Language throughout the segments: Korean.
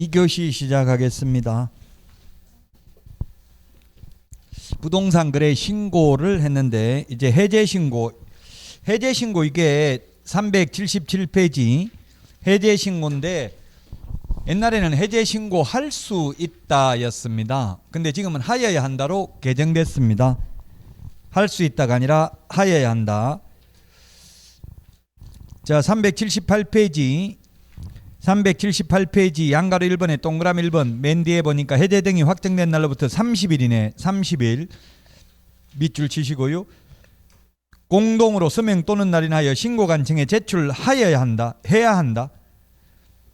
2교시 시작하겠습니다. 부동산 거래 신고를 했는데 이제 해제 신고 이게 377페이지 해제 신고인데 옛날에는 해제 신고 할 수 있다였습니다. 근데 지금은 하여야 한다로 개정됐습니다. 할 수 있다가 아니라 하여야 한다. 자, 378페이지 양가로 1번에 동그라미 1번 맨 뒤에 보니까 해제 등이 확정된 날로부터 30일이네. 30일 밑줄 치시고요. 공동으로 서명 또는 날인하여 신고관청에 제출하여야 한다. 해야 한다.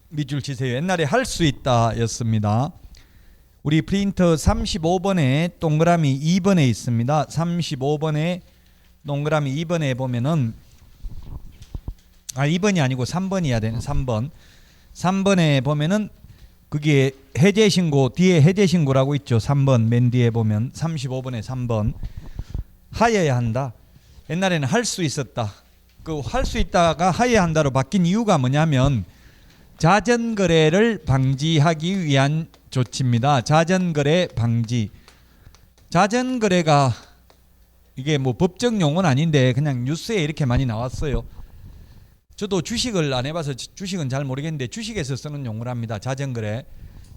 밑줄 치세요. 옛날에 할 수 있다 였습니다. 우리 프린터 35번에 동그라미 2번에 있습니다. 35번에 동그라미 2번에 보면은 2번이 아니고 3번이어야 되는 3번에 보면은 그게 해제 신고 뒤에 해제 신고라고 있죠. 3번 맨 뒤에 보면 35번에 3번 하여야 한다. 옛날에는 할 수 있었다. 그 할 수 있다가 하여야 한다로 바뀐 이유가 뭐냐면 자전거래를 방지하기 위한 조치입니다. 자전거래 방지. 자전거래가 이게 뭐 법적 용어는 아닌데 그냥 뉴스에 이렇게 많이 나왔어요. 저도 주식을 안 해봐서 주식은 잘 모르겠는데 주식에서 쓰는 용어랍니다. 자전거래.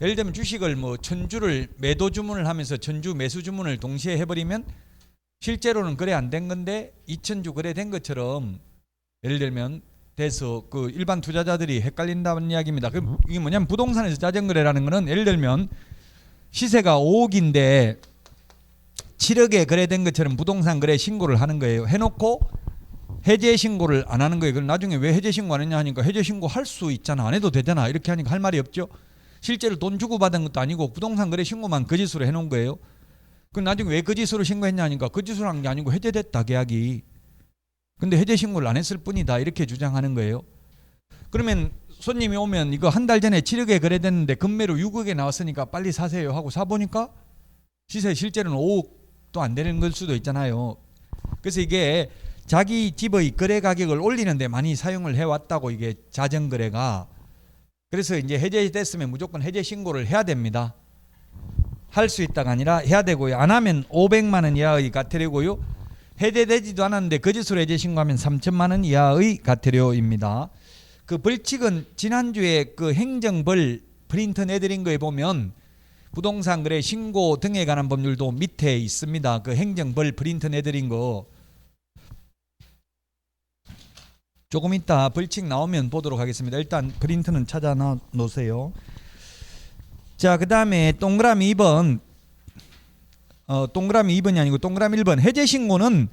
예를 들면 주식을 뭐 1000주를 매도 주문을 하면서 1000주 매수 주문을 동시에 해버리면 실제로는 거래 안 된 건데 2000주 거래된 것처럼 예를 들면 돼서 그 일반 투자자들이 헷갈린다는 이야기입니다. 그럼 이게 뭐냐면 부동산에서 자전거래라는 거는 예를 들면 시세가 5억인데 7억에 거래된 것처럼 부동산 거래 신고를 하는 거예요. 해놓고 해제 신고를 안 하는 거예요. 그럼 나중에 왜 해제 신고 안 했냐 하니까 해제 신고 할 수 있잖아. 안 해도 되잖아. 이렇게 하니까 할 말이 없죠. 실제로 돈 주고 받은 것도 아니고 부동산 거래 신고만 거짓으로 해놓은 거예요. 그럼 나중에 왜 거짓으로 신고했냐 하니까 거짓으로 한 게 아니고 해제됐다 계약이. 근데 해제 신고를 안 했을 뿐이다. 이렇게 주장하는 거예요. 그러면 손님이 오면 이거 한 달 전에 7억에 거래됐는데 금매로 6억에 나왔으니까 빨리 사세요 하고 사보니까 시세 실제로는 5억도 안 되는 걸 수도 있잖아요. 그래서 이게 자기 집의 거래 가격을 올리는데 많이 사용을 해왔다고 이게 자전거래가. 그래서 이제 해제됐으면 무조건 해제 신고를 해야 됩니다. 할 수 있다가 아니라 해야 되고요. 안 하면 500만 원 이하의 과태료고요. 해제되지도 않았는데 거짓으로 해제 신고하면 3천만 원 이하의 과태료입니다. 그 벌칙은 지난주에 그 행정벌 프린터 내드린 거에 보면 부동산 거래 신고 등에 관한 법률도 밑에 있습니다. 그 행정벌 프린터 내드린 거 조금 이따 벌칙 나오면 보도록 하겠습니다. 일단 프린트는 찾아 놓으세요. 자, 그 다음에 동그라미 2번 동그라미 2번이 아니고 동그라미 1번 해제 신고는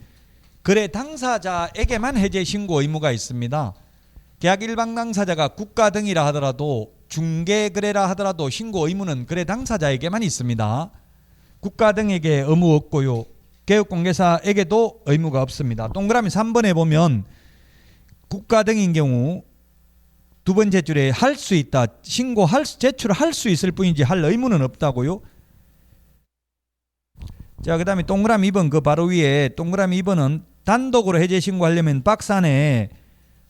거래 당사자에게만 해제 신고 의무가 있습니다. 계약 일방 당사자가 국가 등이라 하더라도 중개 거래라 하더라도 신고 의무는 거래 당사자에게만 있습니다. 국가 등에게 의무 없고요. 개업공개사에게도 의무가 없습니다. 동그라미 3번에 보면 국가 등인 경우 두 번째 줄에 할 수 있다. 제출할 수 있을 뿐이지 할 의무는 없다고요. 자, 그 다음에 동그라미 2번 그 바로 위에 동그라미 2번은 단독으로 해제 신고하려면 박스 안에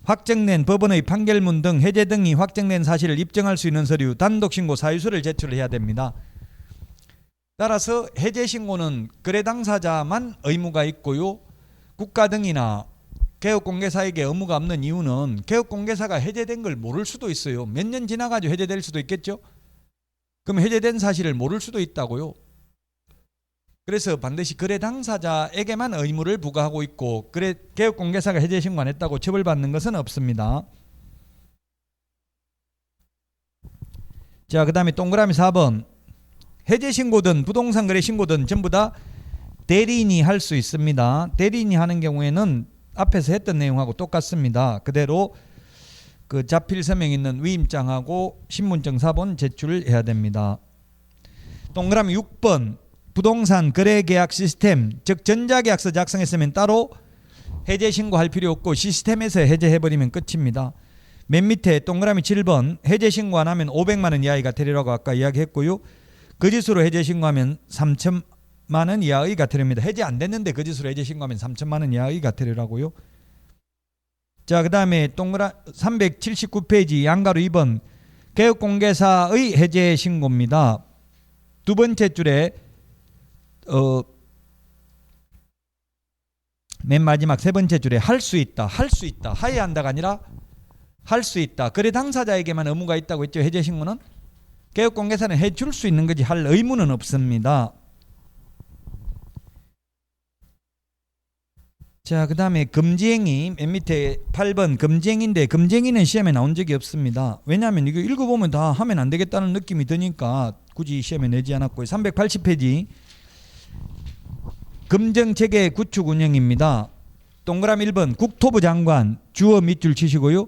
확정된 법원의 판결문 등 해제 등이 확정된 사실을 입증할 수 있는 서류 단독 신고 사유서를 제출해야 됩니다. 따라서 해제 신고는 거래 당사자만 의무가 있고요. 국가 등이나 개업공개사에게 의무가 없는 이유는 개업공개사가 해제된 걸 모를 수도 있어요. 몇 년 지나가지고 해제될 수도 있겠죠. 그럼 해제된 사실을 모를 수도 있다고요. 그래서 반드시 거래 당사자에게만 의무를 부과하고 있고 개업공개사가 해제 신고 안 했다고 처벌받는 것은 없습니다. 자, 그 다음에 동그라미 4번 해제 신고든 부동산 거래 신고든 전부 다 대리인이 할 수 있습니다. 대리인이 하는 경우에는 앞에서 했던 내용하고 똑같습니다. 그대로 그 자필 서명 있는 위임장하고 신분증 사본 제출해야 됩니다. 동그라미 6번 부동산 거래계약 시스템 즉 전자계약서 작성했으면 따로 해제 신고할 필요 없고 시스템에서 해제해버리면 끝입니다. 맨 밑에 동그라미 7번 해제 신고 안 하면 500만 원 이하의 과태료라고 아까 이야기했고요. 거짓으로 해제 신고하면 3천만 원 이하의 과태료입니다. 해제 안 됐는데 거짓으로 해제 신고하면 3천만 원 이하의 과태료라고요. 자, 그 다음에 379페이지 양가로 2번 개업공개사의 해제 신고입니다. 두 번째 줄에 맨 마지막 세 번째 줄에 할 수 있다, 할 수 있다, 하여야 한다가 아니라 할 수 있다. 거래 당사자에게만 의무가 있다고 했죠. 해제 신고는 개업공개사는 해줄 수 있는 거지 할 의무는 없습니다. 자, 그 다음에 금지행위 맨 밑에 8번 금지행위인데 금지행위는 시험에 나온 적이 없습니다. 왜냐하면 이거 읽어보면 다 하면 안 되겠다는 느낌이 드니까 굳이 시험에 내지 않았고요. 380페이지 금정체계 구축 운영입니다. 동그라미 1번 국토부 장관 주어 밑줄 치시고요.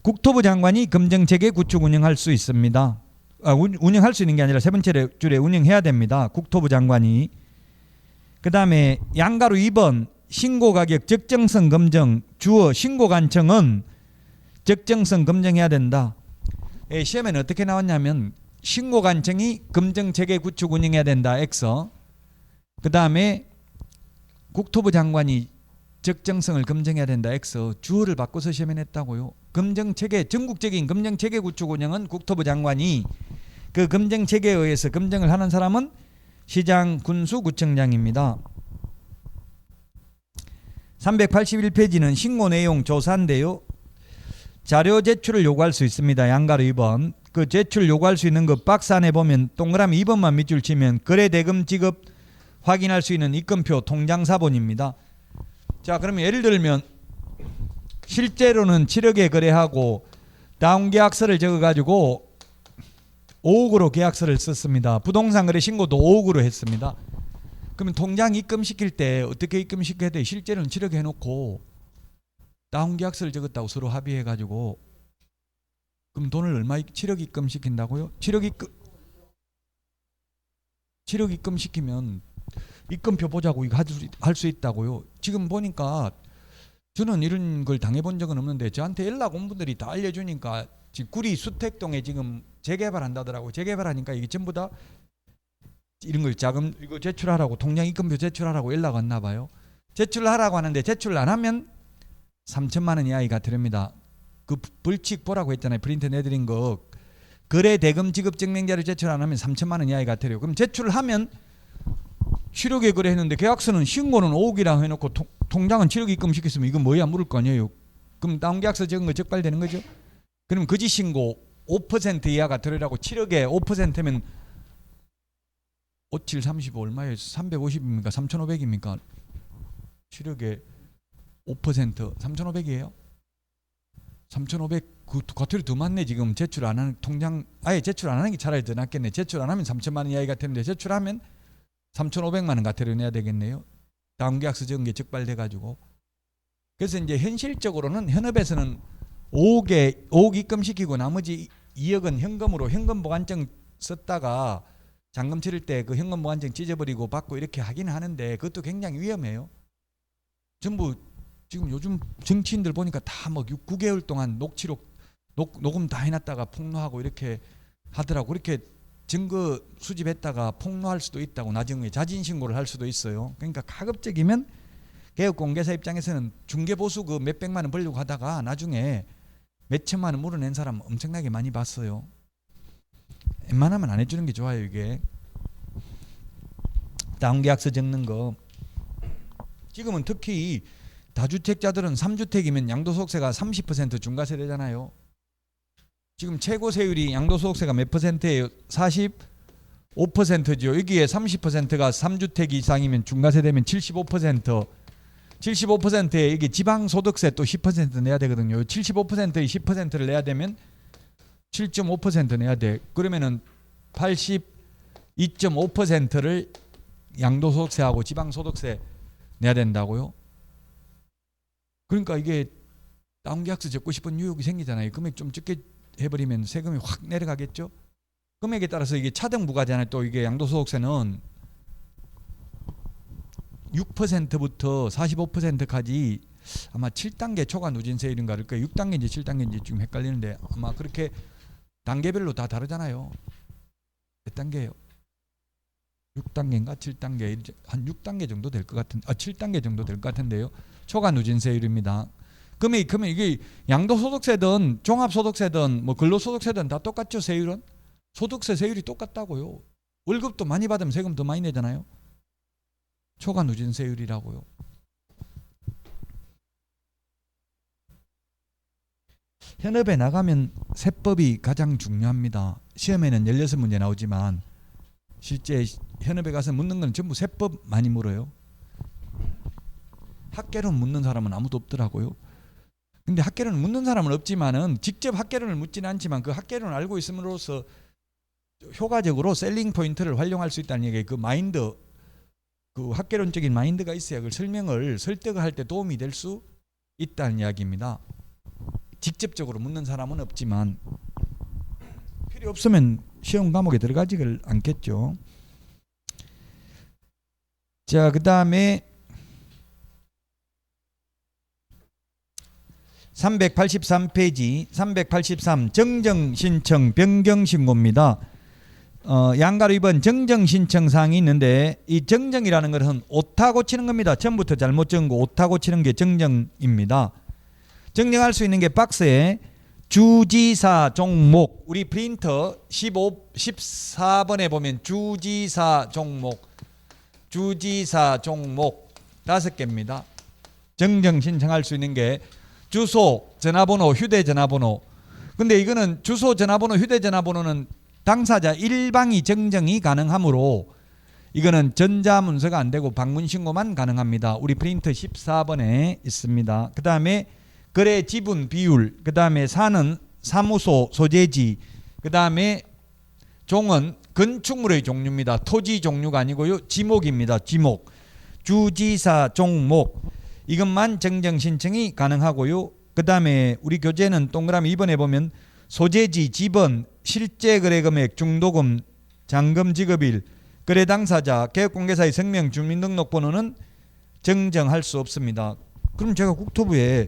국토부 장관이 금정체계 구축 운영할 수 있습니다. 운영할 수 있는 게 아니라 세 번째 줄에 운영해야 됩니다. 국토부 장관이. 그 다음에 양가로 2번 신고가격 적정성 검증 주어 신고관청은 적정성 검증해야 된다. 시험에는 어떻게 나왔냐면 신고관청이 금정체계 구축 운영해야 된다. X. 그 다음에 국토부 장관이 적정성을 검증해야 된다. X. 주어를 바꿔서 시험에 냈다고요. 검증체계 전국적인 검증체계 구축 운영은 국토부 장관이 그 검증체계에 의해서 검증을 하는 사람은 시장 군수구청장입니다. 381페이지는 신고 내용 조사인데요. 자료 제출을 요구할 수 있습니다. 양가로 2번. 그 제출 요구할 수 있는 거 박스 안에 보면 동그라미 2번만 밑줄 치면 거래대금 지급 확인할 수 있는 입금표 통장사본입니다. 자, 그러면 예를 들면 실제로는 7억에 거래하고 다운계약서를 적어가지고 5억으로 계약서를 썼습니다. 부동산 거래 신고도 5억으로 했습니다. 그러면 통장 입금시킬 때 어떻게 입금시켜야 돼? 실제로는 7억 해놓고 다운계약서를 적었다고 서로 합의해가지고 그럼 돈을 얼마 7억 입금시킨다고요? 7억 입금시키면 입금표 보자고 이거 할 수 있다고요. 지금 보니까 저는 이런 걸 당해본 적은 없는데 저한테 연락 온 분들이 다 알려주니까 지금 구리 수택동에 지금 재개발한다더라고요. 재개발하니까 이게 전부 다 이런 걸 자금 이거 제출하라고 통장 입금표 제출하라고 연락 왔나 봐요. 제출하라고 하는데 제출 안 하면 3천만 원 이하가 들입니다. 그 벌칙 보라고 했잖아요. 프린트 내드린 거 거래 대금 지급 증명자료 제출 안 하면 3천만 원 이하가 들어요. 그럼 제출을 하면 7억에 거래했는데 계약서는 신고는 5억이라고 해놓고 통장은 7억 입금시켰으면 이건 뭐야 물을 거 아니에요. 그럼 다운계약서 적은 거 적발되는 거죠. 그럼 거짓 신고 5% 이하가 들으라고 7억에 5%면 57, 35 얼마예요? 350입니까? 3,500입니까? 7억에 5% 3,500이에요? 3,500 그 과태료 더 많네. 지금 제출 안 하는 통장 아예 제출 안 하는 게 차라리 더 낫겠네. 제출 안 하면 3천만 원 이하가 되는데 제출하면 3,500만 원 과태료 내야 되겠네요. 다운계약서 적은 게 적발돼 가지고. 그래서 이제 현실적으로는 현업에서는 5억 입금시키고 나머지 2억은 현금으로 현금 보관증 썼다가 잔금 치를 때 그 현금 보관증 찢어버리고 받고 이렇게 하긴 하는데 그것도 굉장히 위험해요. 전부 지금 요즘 정치인들 보니까 다 뭐 9개월 동안 녹음 다 해놨다가 폭로하고 이렇게 하더라고. 그렇게 증거 수집했다가 폭로할 수도 있다고 나중에 자진신고를 할 수도 있어요. 그러니까 가급적이면 개업공개사 입장에서는 중개보수 그 몇백만 원 벌려고 하다가 나중에 몇천만 원 물어낸 사람 엄청나게 많이 봤어요. 웬만하면 안 해주는 게 좋아요. 이게 다운계약서 적는 거 지금은 특히 다주택자들은 3주택이면 양도소득세가 30% 중과세되잖아요. 지금 최고 세율이 양도소득세가 몇 퍼센트예요? 45%죠. 여기에 30%가 3주택 이상이면 중과세 되면 75%. 75%에 이게 지방소득세 또 10% 내야 되거든요. 75%의 10%를 내야 되면 7.5% 내야 돼. 그러면은 82.5%를 양도소득세하고 지방소득세 내야 된다고요. 그러니까 이게 다운계약서 적고 싶은 유혹이 생기잖아요. 금액 좀 적게 해버리면 세금이 확 내려가겠죠. 금액에 따라서 이게 차등부가잖아요. 또 이게 양도소득세는 6%부터 45%까지 아마 7단계 초과 누진세율인가 그러니까 6단계인지 7단계인지 지금 헷갈리는데 아마 그렇게 단계별로 다 다르잖아요. 몇 단계예요? 6단계인가 7단계 한 6단계 정도 될 것 같은 7단계 정도 될 것 같은데요. 초과 누진세율입니다. 그러면 이게 양도소득세든 종합소득세든 뭐 근로소득세든 다 똑같죠. 세율은 소득세 세율이 똑같다고요. 월급도 많이 받으면 세금 더 많이 내잖아요. 초과 누진 세율이라고요. 현업에 나가면 세법이 가장 중요합니다. 시험에는 16문제 나오지만 실제 현업에 가서 묻는 건 전부 세법 많이 물어요. 학계론 묻는 사람은 아무도 없더라고요. 근데 학계론 묻는 사람은 없지만은 직접 학계론을 묻지는 않지만 그 학계론을 알고 있음으로써 효과적으로 셀링 포인트를 활용할 수 있다는 얘기예요. 그 마인드, 그 학계론적인 마인드가 있어야 그 설득을 할 때 도움이 될 수 있다는 이야기입니다. 직접적으로 묻는 사람은 없지만 필요 없으면 시험 과목에 들어가지를 않겠죠. 자, 그 다음에 383페이지 383 정정신청 변경신고입니다. 양가로 2번 정정신청사항이 있는데 이 정정이라는 것은 오타 고치는 겁니다. 처음부터 잘못 적은 거 오타 고치는 게 정정입니다. 정정할 수 있는 게 박스에 주지사 종목, 우리 프린터 14번에 보면 주지사 종목 5개입니다. 정정 신청할 수 있는 게 주소, 전화번호, 휴대전화번호. 근데 이거는 주소, 전화번호, 휴대전화번호는 당사자 일방이 정정이 가능하므로 이거는 전자문서가 안 되고 방문신고만 가능합니다. 우리 프린터 14번에 있습니다. 그 다음에 거래 지분 비율, 그 다음에 사는 사무소 소재지, 그 다음에 종은 건축물의 종류입니다. 토지 종류가 아니고요. 지목입니다. 지목. 주지사 종목. 이것만 정정 신청이 가능하고요. 그 다음에 우리 교재는 동그라미 2번에 보면 소재지, 지번, 실제 거래 금액, 중도금, 잔금 지급일, 거래 당사자, 개업공개사의 성명, 주민등록번호는 정정할 수 없습니다. 그럼 제가 국토부에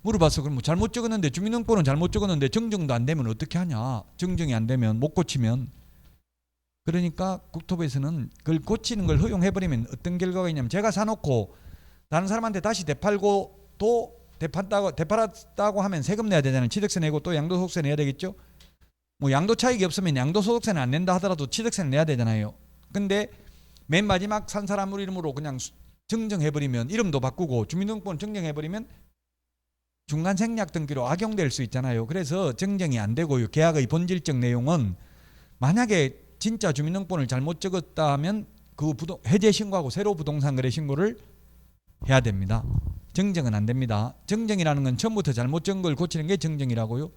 물어봐서 그럼 뭐 잘못 적었는데 주민등록번호는 잘못 적었는데 정정도 안 되면 어떻게 하냐? 정정이 안 되면 못 고치면 그러니까 국토부에서는 그걸 고치는 걸 허용해버리면 어떤 결과가 있냐면 제가 사놓고 다른 사람한테 다시 되팔고 또 되팔았다고 하면 세금 내야 되잖아요. 취득세 내고 또 양도소득세 내야 되겠죠. 뭐 양도 차익이 없으면 양도소득세는 안 낸다 하더라도 취득세는 내야 되잖아요. 근데 맨 마지막 산 사람 이름으로 그냥 정정해버리면 이름도 바꾸고 주민등록번호 정정해버리면 중간 생략 등기로 악용될 수 있잖아요. 그래서 정정이 안 되고요. 계약의 본질적 내용은 만약에 진짜 주민등록번호를 잘못 적었다 하면 그 해제 신고하고 새로 부동산 거래 신고를 해야 됩니다. 정정은 안 됩니다. 정정이라는 건 처음부터 잘못 적은 걸 고치는 게 정정이라고요.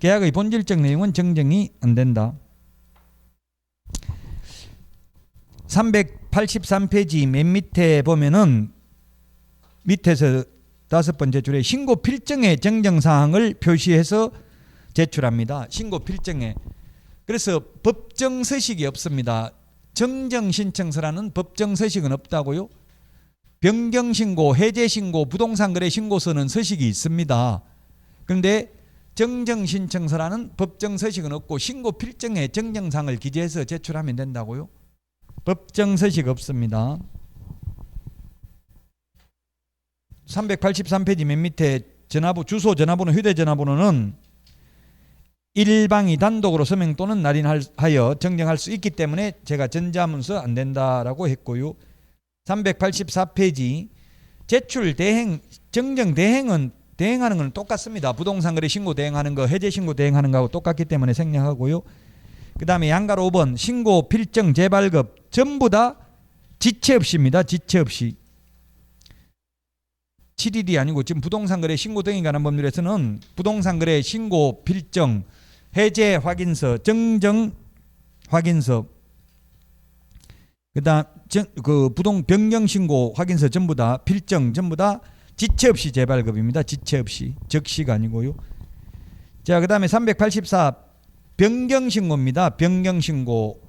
계약의 본질적 내용은 정정이 안 된다. 383페이지 맨 밑에 보면은 밑에서 5번째 줄에 신고 필증의 정정사항을 표시해서 제출합니다. 신고 필증에. 그래서 법정 서식이 없습니다. 정정신청서라는 법정 서식은 없다고요. 변경신고, 해제신고, 부동산거래신고서는 서식이 있습니다. 그런데 정정신청서라는 법정 서식은 없고 신고 필증에 정정사항을 기재해서 제출하면 된다고요. 법정 서식 없습니다. 383페이지 맨 밑에 주소, 전화번호, 휴대전화번호는 일방이 단독으로 서명 또는 날인하여 정정할 수 있기 때문에 제가 전자문서 안 된다라고 했고요. 384페이지 제출 대행, 정정 대행은 대행하는 건 똑같습니다. 부동산 거래 신고 대행하는 거, 해제 신고 대행하는 거하고 똑같기 때문에 생략하고요. 그 다음에 양가로 5번 신고, 필정, 재발급 전부 다 지체 없이입니다. 지체 없이. 7일이 아니고 지금 부동산 거래 신고 등에 관한 법률에서는 부동산 거래 신고, 필정, 해제 확인서, 정정 확인서, 그다음 변경 신고 확인서 전부 다 필정 전부 다 지체 없이 재발급입니다. 지체 없이. 적시가 아니고요. 자, 그다음에 384 변경 신고입니다. 변경 신고.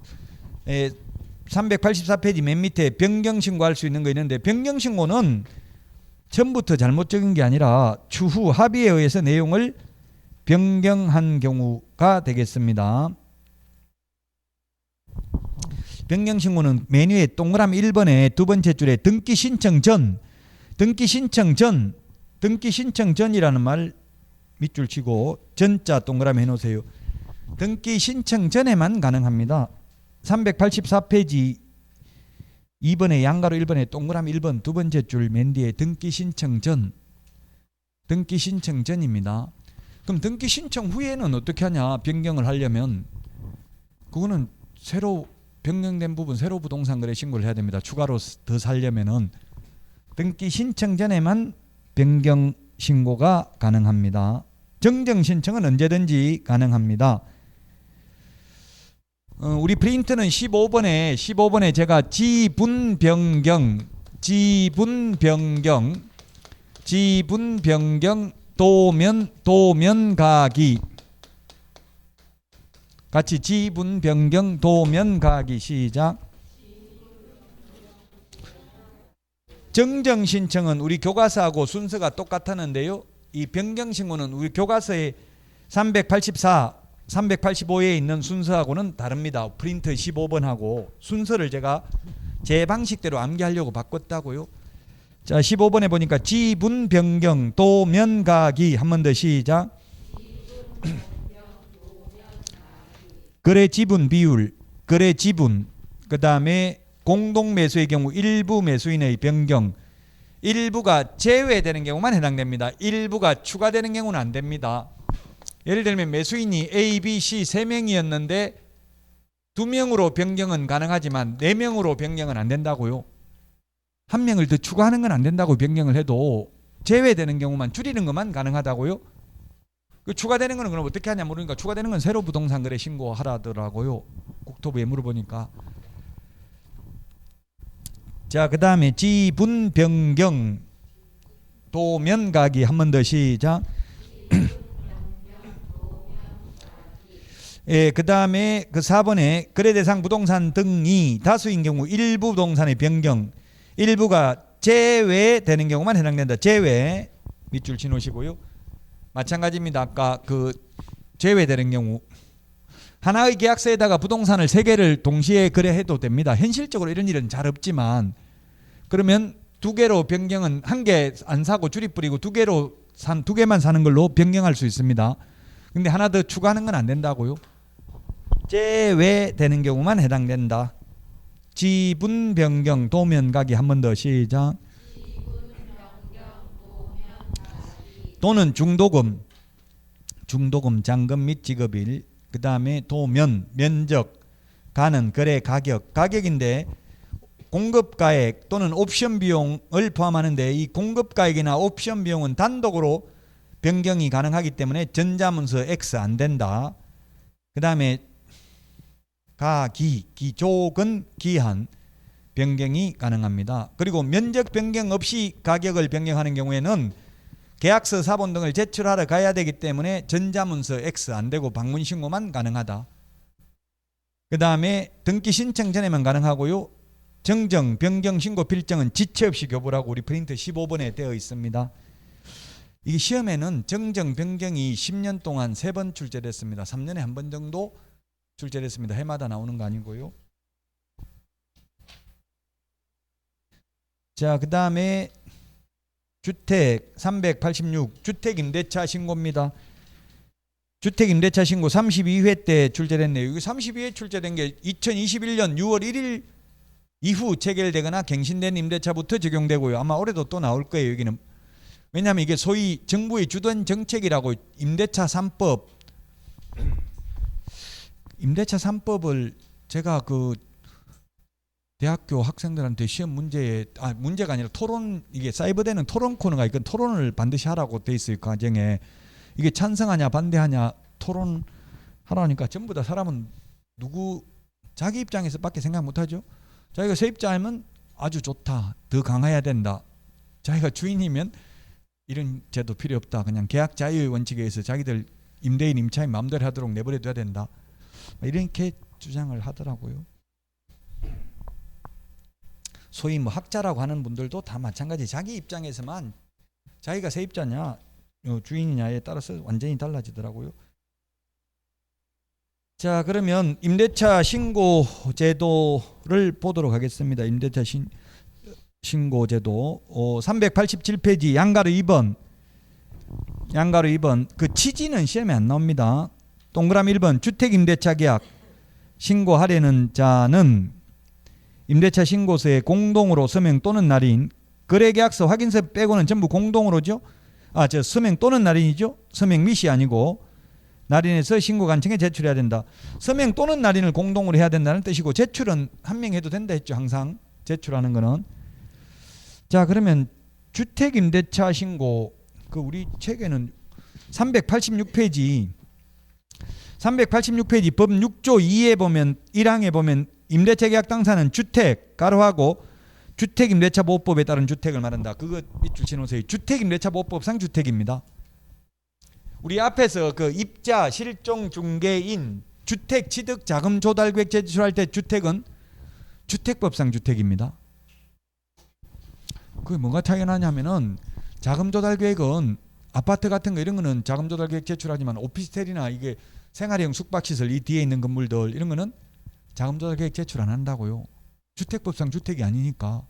384페이지 맨 밑에 변경 신고할 수 있는 거 있는데 변경 신고는 처음부터 잘못 적은 게 아니라 추후 합의에 의해서 내용을 변경한 경우가 되겠습니다. 변경 신고는 메뉴의 동그라미 1번에 두 번째 줄에 등기 신청 전 등기 신청 전이라는 말 밑줄 치고 전자 동그라미 해놓으세요. 등기 신청 전에만 가능합니다. 384페이지 2번에 양가로 1번에 동그라미 1번 두 번째 줄 맨 뒤에 등기 신청 전. 등기 신청 전입니다. 그럼 등기 신청 후에는 어떻게 하냐? 변경을 하려면 그거는 새로 변경된 부분 새로 부동산 거래 신고를 해야 됩니다. 추가로 더 살려면은 등기 신청 전에만 변경 신고가 가능합니다. 정정 신청은 언제든지 가능합니다. 우리 프린트는 15번에 제가 지분 변경 도면 가기 같이 지분 변경 도면 가기 시작. 정정 신청은 우리 교과서하고 순서가 똑같았는데요. 이 변경 신고는 우리 교과서에 384, 385에 있는 순서하고는 다릅니다. 프린트 15번하고 순서를 제가 제 방식대로 암기하려고 바꿨다고요. 자, 15번에 보니까 지분 변경 도면 가기 한 번 더 시작. 거래 지분 비율, 거래 지분, 그 다음에 공동 매수의 경우 일부 매수인의 변경, 일부가 제외되는 경우만 해당됩니다. 일부가 추가되는 경우는 안 됩니다. 예를 들면 매수인이 A, B, C 3명이었는데 2명으로 변경은 가능하지만 4명으로 변경은 안 된다고요. 1명을 더 추가하는 건 안 된다고 변경을 해도 제외되는 경우만 줄이는 것만 가능하다고요. 그 추가되는 거는 그럼 어떻게 하냐 모르니까 추가되는 건 새로 부동산 거래 신고하라더라고요. 국토부에 물어보니까. 자, 그 다음에 지분 변경 도면 가기 한 번 더 시작. 예, 그 다음에 그 4번에 거래대상 부동산 등이 다수인 경우 일부 부동산의 변경, 일부가 제외되는 경우만 해당된다. 제외 밑줄 치놓으시고요. 마찬가지입니다. 아까 그 제외되는 경우 하나의 계약서에다가 부동산을 3개를 동시에 거래해도 됩니다. 현실적으로 이런 일은 잘 없지만 그러면 2개로 변경은 1개 안 사고 줄이 뿌리고 2개만 사는 걸로 변경할 수 있습니다. 근데 하나 더 추가하는 건 안 된다고요. 제외되는 경우만 해당된다. 지분 변경 도면 가기 한 번 더 시작. 또는 중도금 잔금 및 지급일, 그 다음에 도면 면적 가는 거래 가격인데 공급가액 또는 옵션 비용을 포함하는데 이 공급가액이나 옵션 비용은 단독으로 변경이 가능하기 때문에 전자문서 X 안 된다. 그 다음에 기족은 기한 변경이 가능합니다. 그리고 면적 변경 없이 가격을 변경하는 경우에는 계약서 사본 등을 제출하러 가야 되기 때문에 전자문서 X 안 되고 방문신고만 가능하다. 그 다음에 등기 신청 전에만 가능하고요. 정정, 변경, 신고, 필정은 지체 없이 교부라고 우리 프린트 15번에 되어 있습니다. 이 시험에는 정정, 변경이 10년 동안 3번 출제됐습니다. 3년에 한 번 정도 출제됐습니다. 해마다 나오는 거 아니고요. 자, 그 다음에 주택 386 주택임대차 신고입니다. 주택임대차 신고 32회 때 출제됐네요. 이거 32회 출제된 게 2021년 6월 1일 이후 체결되거나 갱신된 임대차부터 적용되고요. 아마 올해도 또 나올 거예요. 여기는 왜냐하면 이게 소위 정부의 주된 정책이라고 임대차 3법 임대차 3법을 제가 그 대학교 학생들한테 시험 문제가 아니라 토론, 이게 사이버대는 토론 코너가 있건 토론을 반드시 하라고 돼 있어요. 과정에 이게 찬성하냐 반대하냐 토론하라니까 전부 다 사람은 자기 입장에서 밖에 생각 못하죠. 자기가 세입자면 아주 좋다, 더 강화해야 된다. 자기가 주인이면 이런 제도 필요 없다, 그냥 계약 자유의 원칙에 의해서 자기들 임대인 임차인 마음대로 하도록 내버려둬야 된다, 이렇게 주장을 하더라고요. 소위 뭐 학자라고 하는 분들도 다 마찬가지. 자기 입장에서만 자기가 세입자냐 주인이냐에 따라서 완전히 달라지더라고요. 자, 그러면 임대차 신고 제도를 보도록 하겠습니다. 임대차 신고 제도 387페이지 양가로 2번 양가로 2번. 그 취지는 시험에 안 나옵니다. 동그라미 1번. 주택임대차 계약 신고하려는 자는 임대차 신고서에 공동으로 서명 또는 날인 거래계약서 확인서 빼고는 전부 공동으로죠. 저 서명 또는 날인이죠. 서명 및이 아니고 날인해서 신고관청에 제출해야 된다. 서명 또는 날인을 공동으로 해야 된다는 뜻이고 제출은 한 명 해도 된다 했죠. 항상 제출하는 거는. 자, 그러면 주택임대차 신고 그 우리 책에는 386페이지 법 6조 2에 보면 1항에 보면 임대차 계약 당사는 주택 가로하고 주택임대차보호법에 따른 주택을 말한다. 그거 밑줄 쳐놓으세요. 주택임대차보호법상 주택입니다. 우리 앞에서 그 입자, 실종, 중개인, 주택 취득 자금 조달 계획 제출할 때 주택은 주택법상 주택입니다. 그게 뭐가 차이가 나냐면은 자금 조달 계획은 아파트 같은 거 이런 거는 자금 조달 계획 제출하지만 오피스텔이나 이게 생활형 숙박시설 이 뒤에 있는 건물들 이런 거는 자금 조달 계획 제출 안 한다고요. 주택법상 주택이 아니니까.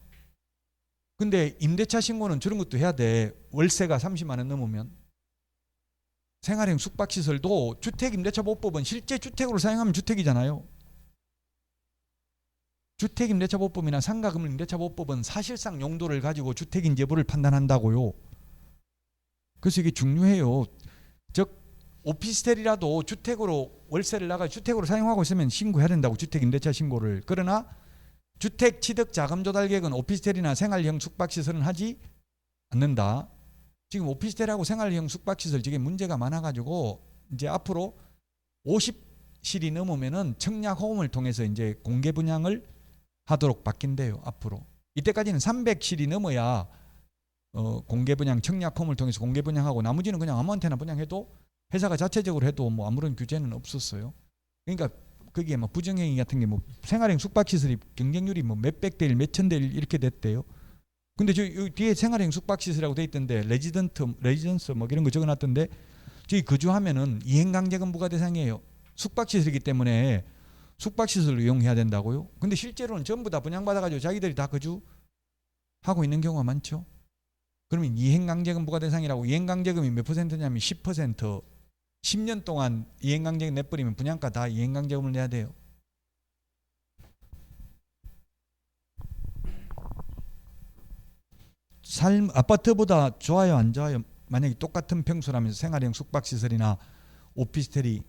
근데 임대차 신고는 저런 것도 해야 돼. 월세가 30만 원 넘으면. 생활형 숙박시설도 주택임대차보호법은 실제 주택으로 사용하면 주택이잖아요. 주택임대차보호법이나 상가금융임대차보호법은 사실상 용도를 가지고 주택인지 여부를 판단한다고요. 그래서 이게 중요해요. 즉 오피스텔이라도 주택으로 월세를 나가 주택으로 사용하고 있으면 신고해야 된다고 주택임대차 신고를. 그러나 주택 취득 자금 조달 계획은 오피스텔이나 생활형 숙박시설은 하지 않는다. 지금 오피스텔하고 생활형 숙박시설 저게 문제가 많아가지고 이제 앞으로 50실이 넘으면은 청약 호음을 통해서 이제 공개 분양을 하도록 바뀐대요. 앞으로 이때까지는 300실이 넘어야 공개 분양 청약 호음을 통해서 공개 분양하고 나머지는 그냥 아무한테나 분양해도 회사가 자체적으로 해도 뭐 아무런 규제는 없었어요. 그러니까 거기에 뭐 부정행위 같은 게 뭐 생활형 숙박시설이 경쟁률이 뭐 몇백 대 1, 몇천 대 1 이렇게 됐대요. 근데 저 뒤에 생활형 숙박시설이라고 돼 있던데 레지던스 뭐 이런 거 적어놨던데 저기 거주하면은 이행강제금 부과 대상이에요. 숙박시설이기 때문에 숙박시설을 이용해야 된다고요. 근데 실제로는 전부 다 분양받아가지고 자기들이 다 거주하고 있는 경우가 많죠. 그러면 이행강제금 부과 대상이라고 이행강제금이 몇 퍼센트냐면 10%. 10년 동안 이행강제금 내버리면 분양가 다 이행강제금을 내야 돼요. 삶 아파트보다 좋아요 안 좋아요? 만약에 똑같은 평수라면서 생활형 숙박시설이나 오피스텔이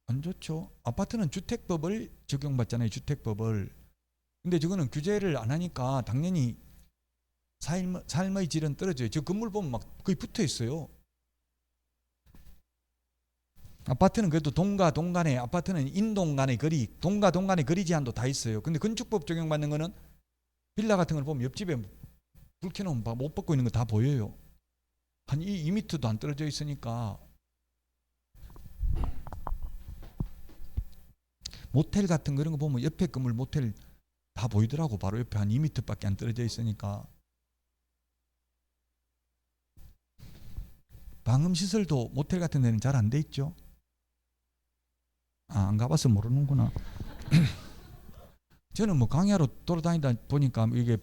안 좋죠. 아파트는 주택법을 적용받잖아요. 주택법을. 근데 저거는 규제를 안 하니까 당연히 삶의 질은 떨어져요. 저 건물 보면 막 거의 붙어 있어요. 아파트는 그래도 동가 동간에 아파트는 인동 간의 거리, 동가 동간의 거리 제한도 다 있어요. 근데 건축법 적용받는 거는 빌라 같은 걸 보면 옆집에 불 켜놓으면 못 벗고 있는 거 다 보여요. 한 2m도 안 떨어져 있으니까. 모텔 같은 거 이런 거 보면 옆에 건물 모텔 다 보이더라고. 바로 옆에 한 2m밖에 안 떨어져 있으니까. 방음시설도 모텔 같은 데는 잘 안 돼 있죠. 안 가봐서 모르는구나. 저는 뭐 강야로 돌아다니다 보니까 이게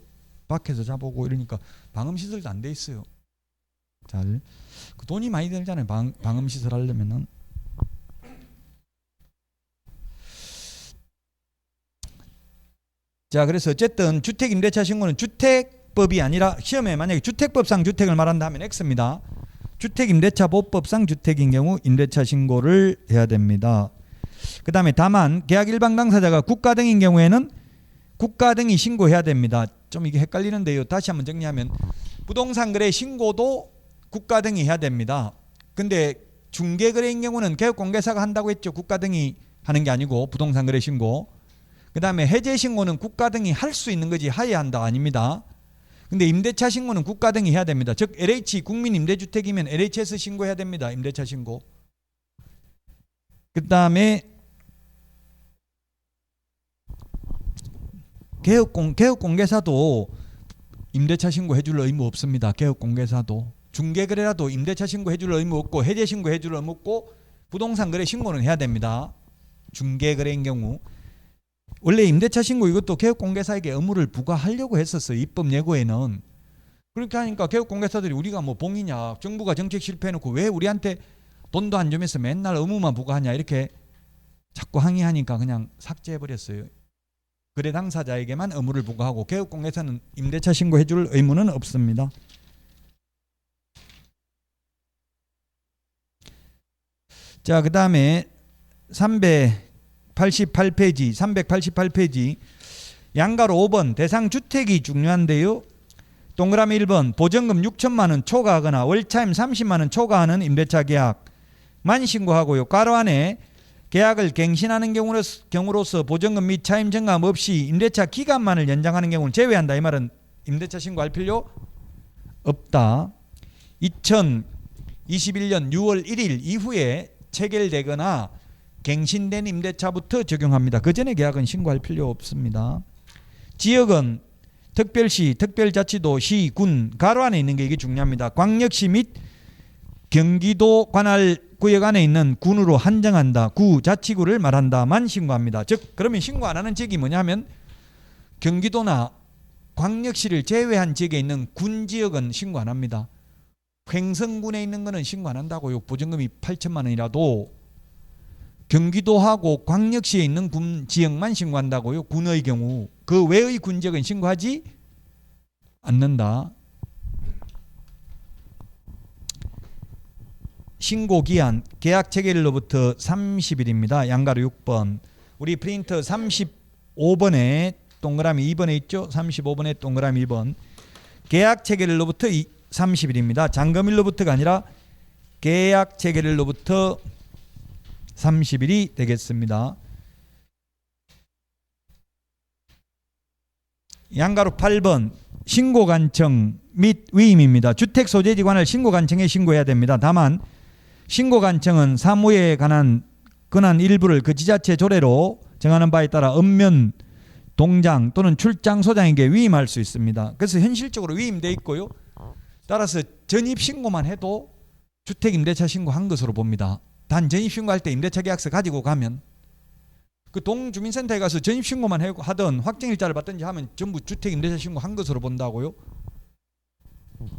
밖에서 자보고 이러니까 방음시설도 안 돼 있어요. 잘 돈이 많이 들잖아요. 방음시설 하려면은. 자, 그래서 어쨌든 주택임대차 신고는 주택법이 아니라 시험에 만약에 주택법상 주택을 말한다 하면 X입니다. 주택임대차보호법상 주택인 경우 임대차 신고를 해야 됩니다. 그 다음에 다만 계약 일방 당사자가 국가 등인 경우에는 국가 등이 신고해야 됩니다. 좀 이게 헷갈리는데요. 다시 한번 정리하면 부동산 거래 신고도 국가 등이 해야 됩니다. 근데 중개거래인 경우는 개업공개사가 한다고 했죠. 국가 등이 하는 게 아니고 부동산 거래 신고. 그 다음에 해제 신고는 국가 등이 할 수 있는 거지 하야 한다 아닙니다. 근데 임대차 신고는 국가 등이 해야 됩니다. 즉 LH 국민임대주택이면 LH에서 신고해야 됩니다. 임대차 신고. 그 다음에 개업공개사도 임대차 신고해 줄 의무 없습니다. 개업공개사도. 중개거래라도 임대차 신고해 줄 의무 없고 해제 신고해 줄 의무 없고 부동산 거래 신고는 해야 됩니다. 중개거래인 경우. 원래 임대차 신고 이것도 개업공개사에게 의무를 부과하려고 했었어요. 입법 예고에는. 그렇게 하니까 개업공개사들이 우리가 뭐 봉이냐, 정부가 정책 실패해놓고 왜 우리한테 돈도 안 주면서 맨날 의무만 부과하냐 이렇게 자꾸 항의하니까 그냥 삭제해버렸어요. 거래 당사자에게만 의무를 부과하고 개업공개사는 임대차 신고해줄 의무는 없습니다. 자, 그 다음에 388페이지 양가로 5번 대상 주택이 중요한데요. 동그라미 1번 보증금 6천만 원 초과하거나 월차임 30만 원 초과하는 임대차 계약만 신고하고요. 괄호 안에 계약을 갱신하는 경우로서 보증금 및 차임 증감 없이 임대차 기간만을 연장하는 경우는 제외한다. 이 말은 임대차 신고할 필요 없다. 2021년 6월 1일 이후에 체결되거나 갱신된 임대차부터 적용합니다. 그 전에 계약은 신고할 필요 없습니다. 지역은 특별시, 특별자치도, 시, 군, 가로 안에 있는 게 이게 중요합니다. 광역시 및 경기도 관할 구역 안에 있는 군으로 한정한다. 구, 자치구를 말한다만 신고합니다. 즉 그러면 신고 안 하는 지역이 뭐냐면 경기도나 광역시를 제외한 지역에 있는 군 지역은 신고 안 합니다. 횡성군에 있는 거는 신고 안 한다고요. 보증금이 8천만 원이라도 경기도하고 광역시에 있는 군 지역만 신고한다고요. 군의 경우 그 외의 군 지역은 신고하지 않는다. 신고기한 계약 체결일로부터 30일입니다. 양가로 6번. 우리 프린터 35번에 동그라미 2번에 있죠. 35번에 동그라미 2번. 계약 체결일로부터 30일입니다. 잔금일로부터가 아니라 계약 체결일로부터 30일이 되겠습니다. 양가로 8번 신고관청 및 위임입니다. 주택소재지 관할 신고관청에 신고해야 됩니다. 다만 신고관청은 사무에 관한 권한 일부를 그 지자체 조례로 정하는 바에 따라 읍면 동장 또는 출장소장에게 위임할 수 있습니다. 그래서 현실적으로 위임돼 있고요. 따라서 전입신고만 해도 주택임대차 신고한 것으로 봅니다. 단 전입신고할 때 임대차 계약서 가지고 가면 그 동주민센터에 가서 전입신고만 하든 확정일자를 받든지 하면 전부 주택임대차 신고한 것으로 본다고요.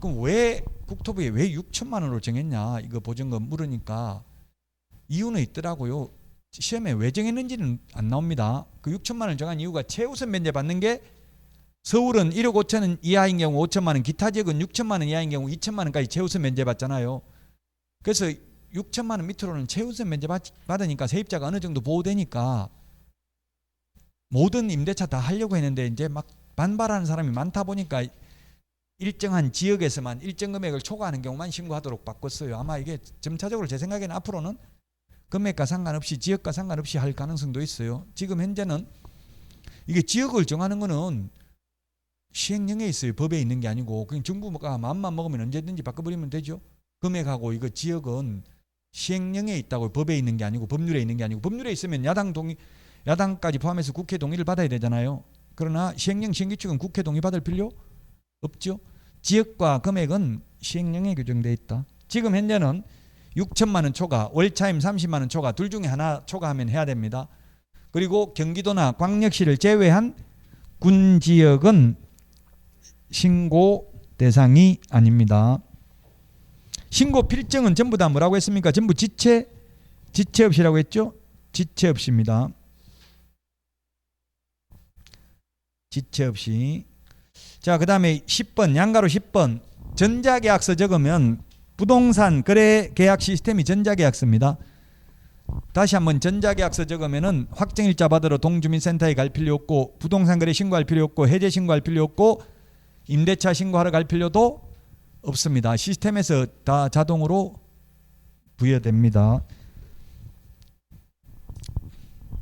그럼 왜 국토부에 왜 6천만 원으로 정했냐 이거 보증금 물으니까 이유는 있더라고요. 시험에 왜 정했는지는 안 나옵니다. 그 6천만 원을 정한 이유가 최우선 면제 받는 게 서울은 1억 5천 원 이하인 경우 5천만 원, 기타 지역은 6천만 원 이하인 경우 2천만 원까지 최우선 면제 받잖아요. 그래서 6천만 원 밑으로는 최우선 면제 받으니까 세입자가 어느 정도 보호되니까 모든 임대차 다 하려고 했는데 이제 막 반발하는 사람이 많다 보니까 일정한 지역에서만 일정 금액을 초과하는 경우만 신고하도록 바꿨어요. 아마 이게 점차적으로 제 생각에는 앞으로는 금액과 상관없이 지역과 상관없이 할 가능성도 있어요. 지금 현재는 이게 지역을 정하는 거는 시행령에 있어요. 법에 있는 게 아니고 그냥 정부가 마음만 먹으면 언제든지 바꿔버리면 되죠. 금액하고 이거 지역은 시행령에 있다고 법에 있는 게 아니고 법률에 있는 게 아니고 법률에 있으면 야당까지 포함해서 국회 동의를 받아야 되잖아요. 그러나 시행령 시행규칙은 국회 동의 받을 필요 없죠. 지역과 금액은 시행령에 규정되어 있다. 지금 현재는 6천만 원 초과, 월차임 30만 원 초과 둘 중에 하나 초과하면 해야 됩니다. 그리고 경기도나 광역시를 제외한 군 지역은 신고 대상이 아닙니다. 신고 필증은 전부 다 뭐라고 했습니까? 전부 지체 없이라고 했죠? 지체 없이입니다. 지체 없이. 자, 그 다음에 10번 양가로 10번 전자계약서 적으면 부동산 거래 계약 시스템이 전자계약서입니다. 다시 한번 전자계약서 적으면은 확정일자 받으러 동주민센터에 갈 필요 없고 부동산 거래 신고할 필요 없고 해제 신고할 필요 없고 임대차 신고하러 갈 필요도 없습니다. 시스템에서 다 자동으로 부여됩니다.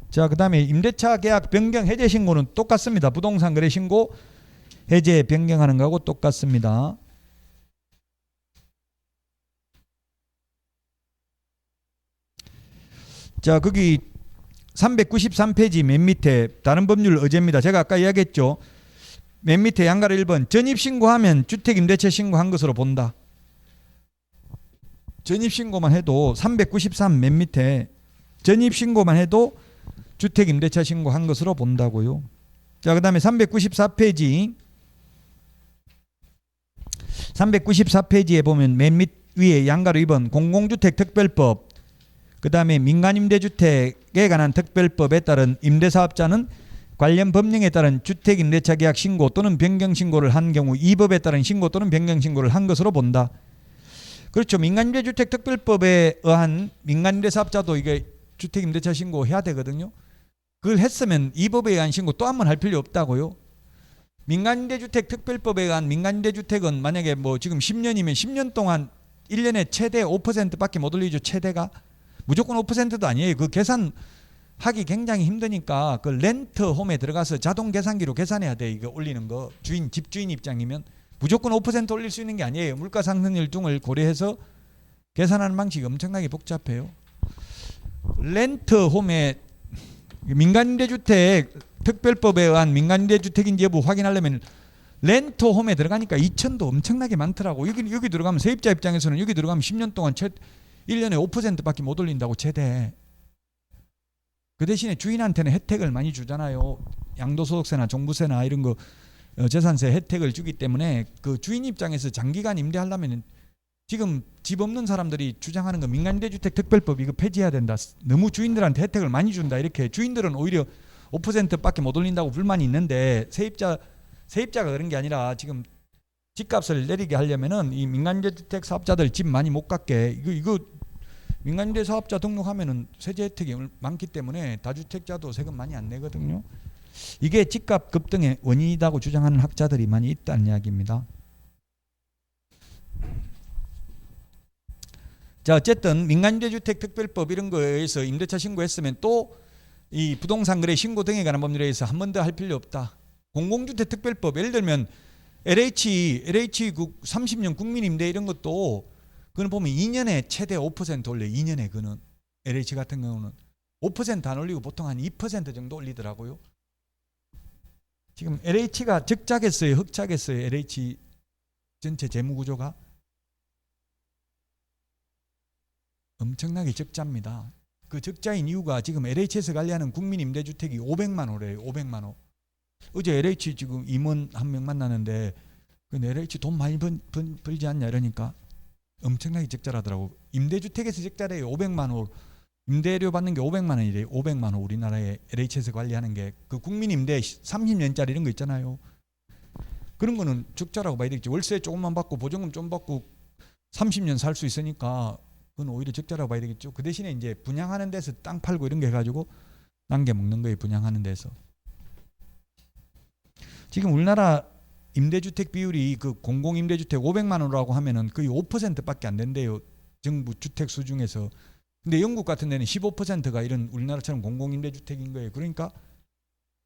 자, 그 다음에 임대차 계약 변경 해제 신고는 똑같습니다. 부동산 거래 신고 해제 변경하는 거하고 똑같습니다. 자, 거기 393페이지 맨 밑에 다른 법률 의제입니다. 제가 아까 이야기했죠. 맨 밑에 양가로 1번 전입신고하면 주택임대차 신고한 것으로 본다. 전입신고만 해도 393 맨 밑에 전입신고만 해도 주택임대차 신고한 것으로 본다고요. 자, 그 다음에 394페이지 394페이지에 보면 맨 밑 위에 양가로 2번 공공주택 특별법, 그 다음에 민간임대주택에 관한 특별법에 따른 임대사업자는 관련 법령에 따른 주택임대차 계약 신고 또는 변경 신고를 한 경우 이 법에 따른 신고 또는 변경 신고를 한 것으로 본다. 그렇죠. 민간임대주택 특별법에 의한 민간임대사업자도 이게 주택임대차 신고해야 되거든요. 그걸 했으면 이 법에 의한 신고 또 한 번 할 필요 없다고요. 민간임대주택 특별법에 의한 민간임대주택은 만약에 뭐 지금 10년이면 10년 동안 1년에 최대 5%밖에 못 올리죠. 최대가 무조건 5%도 아니에요. 그 계산하기 굉장히 힘드니까 그 렌트홈에 들어가서 자동 계산기로 계산해야 돼. 이거 올리는 거 집주인 입장이면 무조건 5% 올릴 수 있는 게 아니에요. 물가 상승률 등을 고려해서 계산하는 방식이 엄청나게 복잡해요. 렌트홈에 민간임대주택 특별법에 의한 민간임대주택인지 여부 확인하려면 렌트홈에 들어가니까 2천도 엄청나게 많더라고. 여기 들어가면 세입자 입장에서는 여기 들어가면 10년 동안 1년에 5%밖에 못 올린다고 최대. 그 대신에 주인한테는 혜택을 많이 주잖아요. 양도소득세나 종부세나 이런 거 재산세 혜택을 주기 때문에 그 주인 입장에서 장기간 임대하려면 지금 집 없는 사람들이 주장하는 거 민간임대주택 특별법 이거 폐지해야 된다. 너무 주인들한테 혜택을 많이 준다. 이렇게 주인들은 오히려 5%밖에 못 올린다고 불만이 있는데 세입자가 그런 게 아니라 지금 집값을 내리게 하려면은 이 민간임대주택 사업자들 집 많이 못 갖게 이거 민간임대 사업자 등록하면은 세제 혜택이 많기 때문에 다주택자도 세금 많이 안 내거든요. 이게 집값 급등의 원인이라고 주장하는 학자들이 많이 있다는 이야기입니다. 자, 어쨌든 민간임대주택 특별법 이런 거에서 임대차 신고했으면 또 이 부동산 거래 신고 등에 관한 법률에 의해서 한 번 더 할 필요 없다. 공공주택 특별법 예를 들면 LH 30년 국민임대 이런 것도 그는 보면 2년에 최대 5% 올려. 2년에 그는 LH 같은 경우는 5% 안 올리고 보통 한 2% 정도 올리더라고요. 지금 LH가 적자겠어요, 흑자겠어요? LH 전체 재무 구조가 엄청나게 적자입니다. 그 적자인 이유가 지금 LH에서 관리하는 국민임대주택이 500만 호래요. 500만 호. 어제 LH 지금 임원 한 명 만나는데 그 LH 돈 많이 벌지 않냐 이러니까 엄청나게 적자라더라고. 임대주택에서 적자래요. 500만 호. 임대료 받는 게 500만 원이래요. 500만 호 우리나라에 LH에서 관리하는 게 그 국민임대 30년짜리 이런 거 있잖아요. 그런 거는 적자라고 봐야 되겠지. 월세 조금만 받고 보증금 좀 받고 30년 살 수 있으니까 그건 오히려 적자라고 봐야 되겠죠. 그 대신에 이제 분양하는 데서 땅 팔고 이런 게 해가지고 남겨 먹는 거예요. 분양하는 데서. 지금 우리나라 임대주택 비율이 그 공공임대주택 500만 원이라고 하면은 거의 5%밖에 안 된대요. 정부 주택 수 중에서. 근데 영국 같은 데는 15%가 이런 우리나라처럼 공공임대주택인 거예요. 그러니까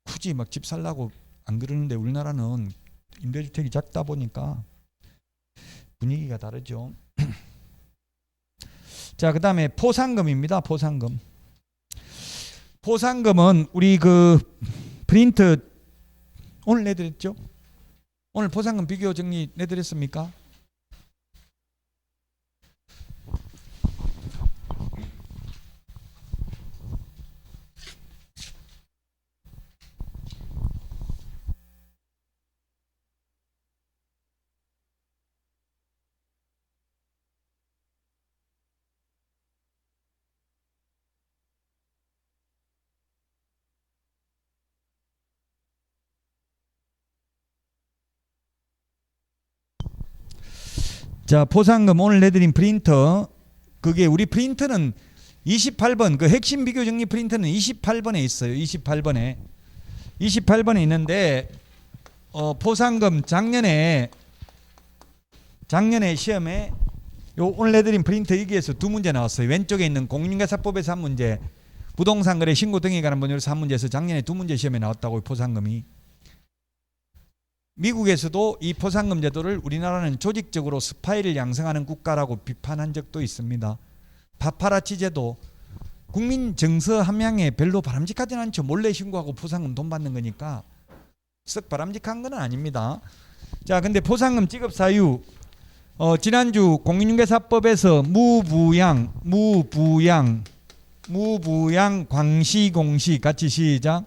굳이 막 집 살라고 안 그러는데 우리나라는 임대주택이 작다 보니까 분위기가 다르죠. 자, 그 다음에 포상금입니다. 포상금. 포상금은 우리 그 프린트 오늘 내드렸죠? 오늘 포상금 비교 정리 내드렸습니까? 자, 포상금 오늘 내드린 프린터, 그게 우리 프린터는 28번, 그 핵심 비교 정리 프린터는 28번에 있어요. 28번에 있는데 포상금 작년에 시험에 요 오늘 내드린 프린터 여기에서 두 문제 나왔어요. 왼쪽에 있는 공인중개사법에서 한 문제, 부동산 거래 신고 등에 관한 법률에서 한 문제에서 작년에 두 문제 시험에 나왔다고. 포상금이 미국에서도 이 포상금 제도를 우리나라는 조직적으로 스파이를 양성하는 국가라고 비판한 적도 있습니다. 파파라치 제도, 국민 정서 함양에 별로 바람직하지는 않죠. 몰래 신고하고 포상금 돈 받는 거니까 썩 바람직한 건 아닙니다. 자, 근데 포상금 지급 사유, 지난주 공인중개사법에서 무부양 광시공시 같이 시작.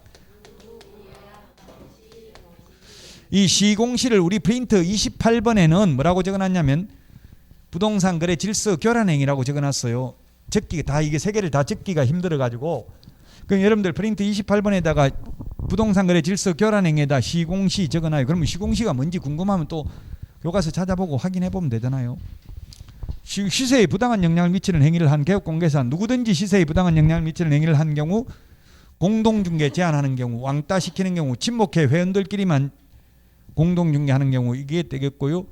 이 시공시를 우리 프린트 28번에는 뭐라고 적어놨냐면 부동산 거래 질서 교란 행위라고 적어놨어요. 적기 다 이게 세 개를 다 적기가 힘들어가지고 그럼 여러분들 프린트 28번에다가 부동산 거래 질서 교란 행위에다 시공시 적어놔요. 그러면 시공시가 뭔지 궁금하면 또 교과서 찾아보고 확인해 보면 되잖아요. 시세에 부당한 영향을 미치는 행위를 한 개업공개사 누구든지 시세에 부당한 영향을 미치는 행위를 한 경우 공동중개 제한하는 경우 왕따시키는 경우 친목회 회원들끼리만 공동중개하는 경우 이게 되겠고요.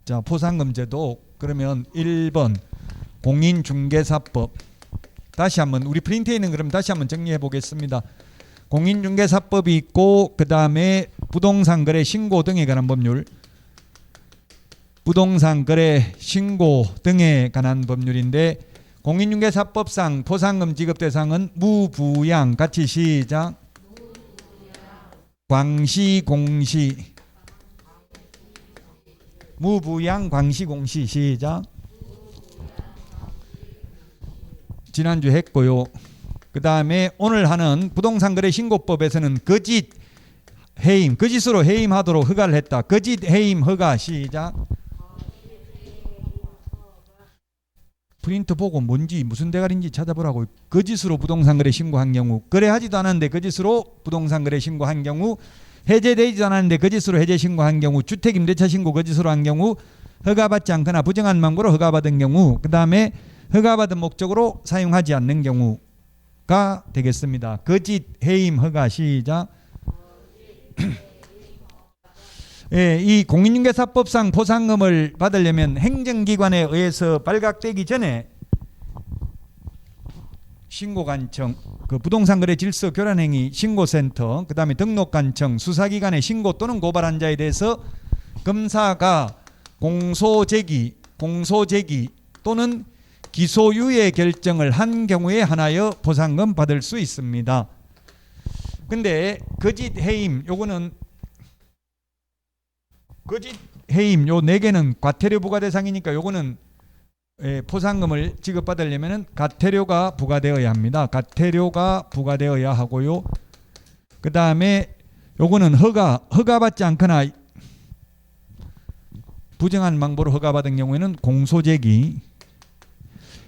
자, 포상금제도 그러면 1번 공인중개사법 다시 한번 우리 프린트에 있는 그럼 다시 한번 정리해 보겠습니다. 공인중개사법이 있고 그 다음에 부동산 거래 신고 등에 관한 법률 부동산 거래 신고 등에 관한 법률인데 공인중개사법상 포상금 지급 대상은 무부양 같이 시작 광시공시 무부양 광시공시 시작 지난주 했고요. 그 다음에 오늘 하는 부동산거래 신고법에서는 거짓 해임, 거짓으로 해임하도록 허가를 했다. 거짓 해임 허가 시작. 프린트 보고 뭔지 무슨 대가리인지 찾아보라고. 거짓으로 부동산거래 신고한 경우, 거래하지도 않았는데 거짓으로 부동산거래 신고한 경우, 해제되지도 않았는데 거짓으로 해제 신고한 경우, 주택임대차 신고 거짓으로 한 경우, 허가받지 않거나 부정한 망고로 허가받은 경우, 그 다음에 허가받은 목적으로 사용하지 않는 경우가 되겠습니다. 거짓 해임 허가 시작. 예, 이 공인중개사법상 포상금을 받으려면 행정기관에 의해서 발각되기 전에 신고관청, 그 부동산거래 질서 교란행위 신고센터, 그 다음에 등록관청, 수사기관의 신고 또는 고발한 자에 대해서 검사가 공소제기 또는 기소유예 결정을 한 경우에 한하여 포상금 받을 수 있습니다. 근데 거짓 해임 요거는 거짓 해임 요 4개는 과태료 부과 대상이니까 요거는 포상금을 지급받으려면 과태료가 부과되어야 합니다. 과태료가 부과되어야 하고요. 그 다음에 요거는 허가받지 않거나 부정한 방법으로 허가받은 경우에는 공소제기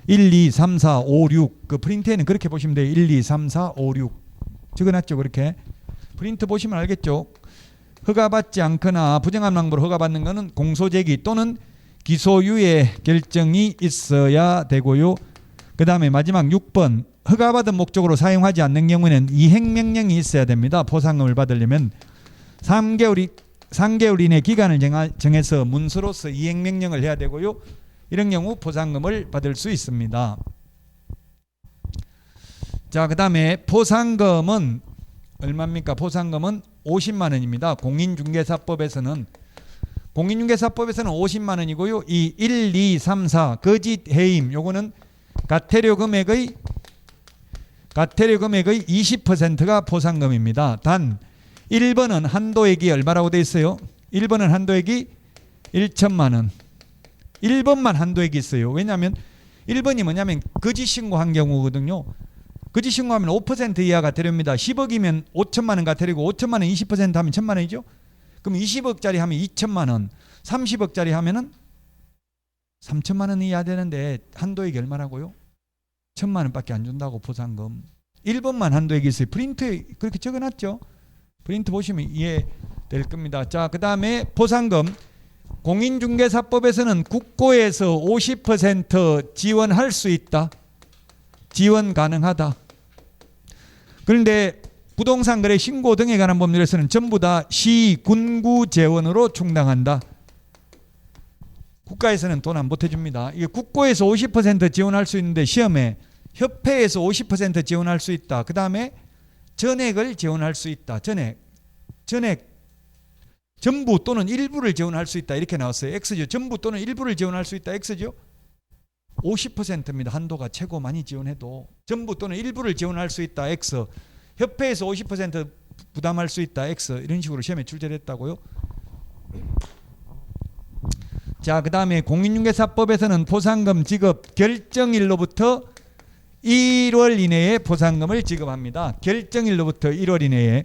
1, 2, 3, 4, 5, 6 그 프린트에는 그렇게 보시면 돼요. 1, 2, 3, 4, 5, 6 적어놨죠. 그렇게 프린트 보시면 알겠죠. 허가받지 않거나 부정한 방법으로 허가받는 것은 공소제기 또는 기소유예 결정이 있어야 되고요. 그 다음에 마지막 6번 허가받은 목적으로 사용하지 않는 경우에는 이행명령이 있어야 됩니다. 포상금을 받으려면 3개월 이내 기간을 정해서 문서로서 이행명령을 해야 되고요. 이런 경우 포상금을 받을 수 있습니다. 자, 그 다음에 포상금은 얼마입니까? 포상금은 50만 원입니다. 공인중개사법에서는 50만 원이고요. 이 1, 2, 3, 4 거짓 해임 요거는 과태료 금액의 20%가 포상금입니다. 단 1번은 한도액이 얼마라고 되어 있어요? 1번은 한도액이 1천만 원. 1번만 한도액이 있어요. 왜냐하면 1번이 뭐냐면 거짓 신고한 경우거든요. 거짓 신고하면 5% 이하 과태료입니다. 10억이면 5천만 원 과태료고 5천만 원 20% 하면 1천만 원이죠. 그럼 20억짜리 하면 2천만 원, 30억짜리 하면은 3천만 원 이하 되는데 한도액이 얼마라고요? 1천만 원밖에 안 준다고 포상금. 1번만 한도액이 있어요. 프린트에 그렇게 적어놨죠. 프린트 보시면 이해될 겁니다. 자, 그 다음에 포상금. 공인중개사법에서는 국고에서 50% 지원할 수 있다. 지원 가능하다. 그런데 부동산거래 신고 등에 관한 법률에서는 전부 다 시, 군구 재원으로 충당한다. 국가에서는 돈 안 보태줍니다. 이게 국고에서 50% 지원할 수 있는데 시험에 협회에서 50% 지원할 수 있다. 그 다음에 전액을 지원할 수 있다. 전액 전부 또는 일부를 지원할 수 있다. 이렇게 나왔어요. X죠. 전부 또는 일부를 지원할 수 있다. X죠. 50%입니다. 한도가 최고 많이 지원해도 전부 또는 일부를 지원할 수 있다. X. 협회에서 50% 부담할 수 있다. X. 이런 식으로 시험에 출제됐다고요. 자, 그 다음에 공인중개사법에서는 포상금 지급 결정일로부터 1월 이내에 보상금을 지급합니다. 결정일로부터 1월 이내에.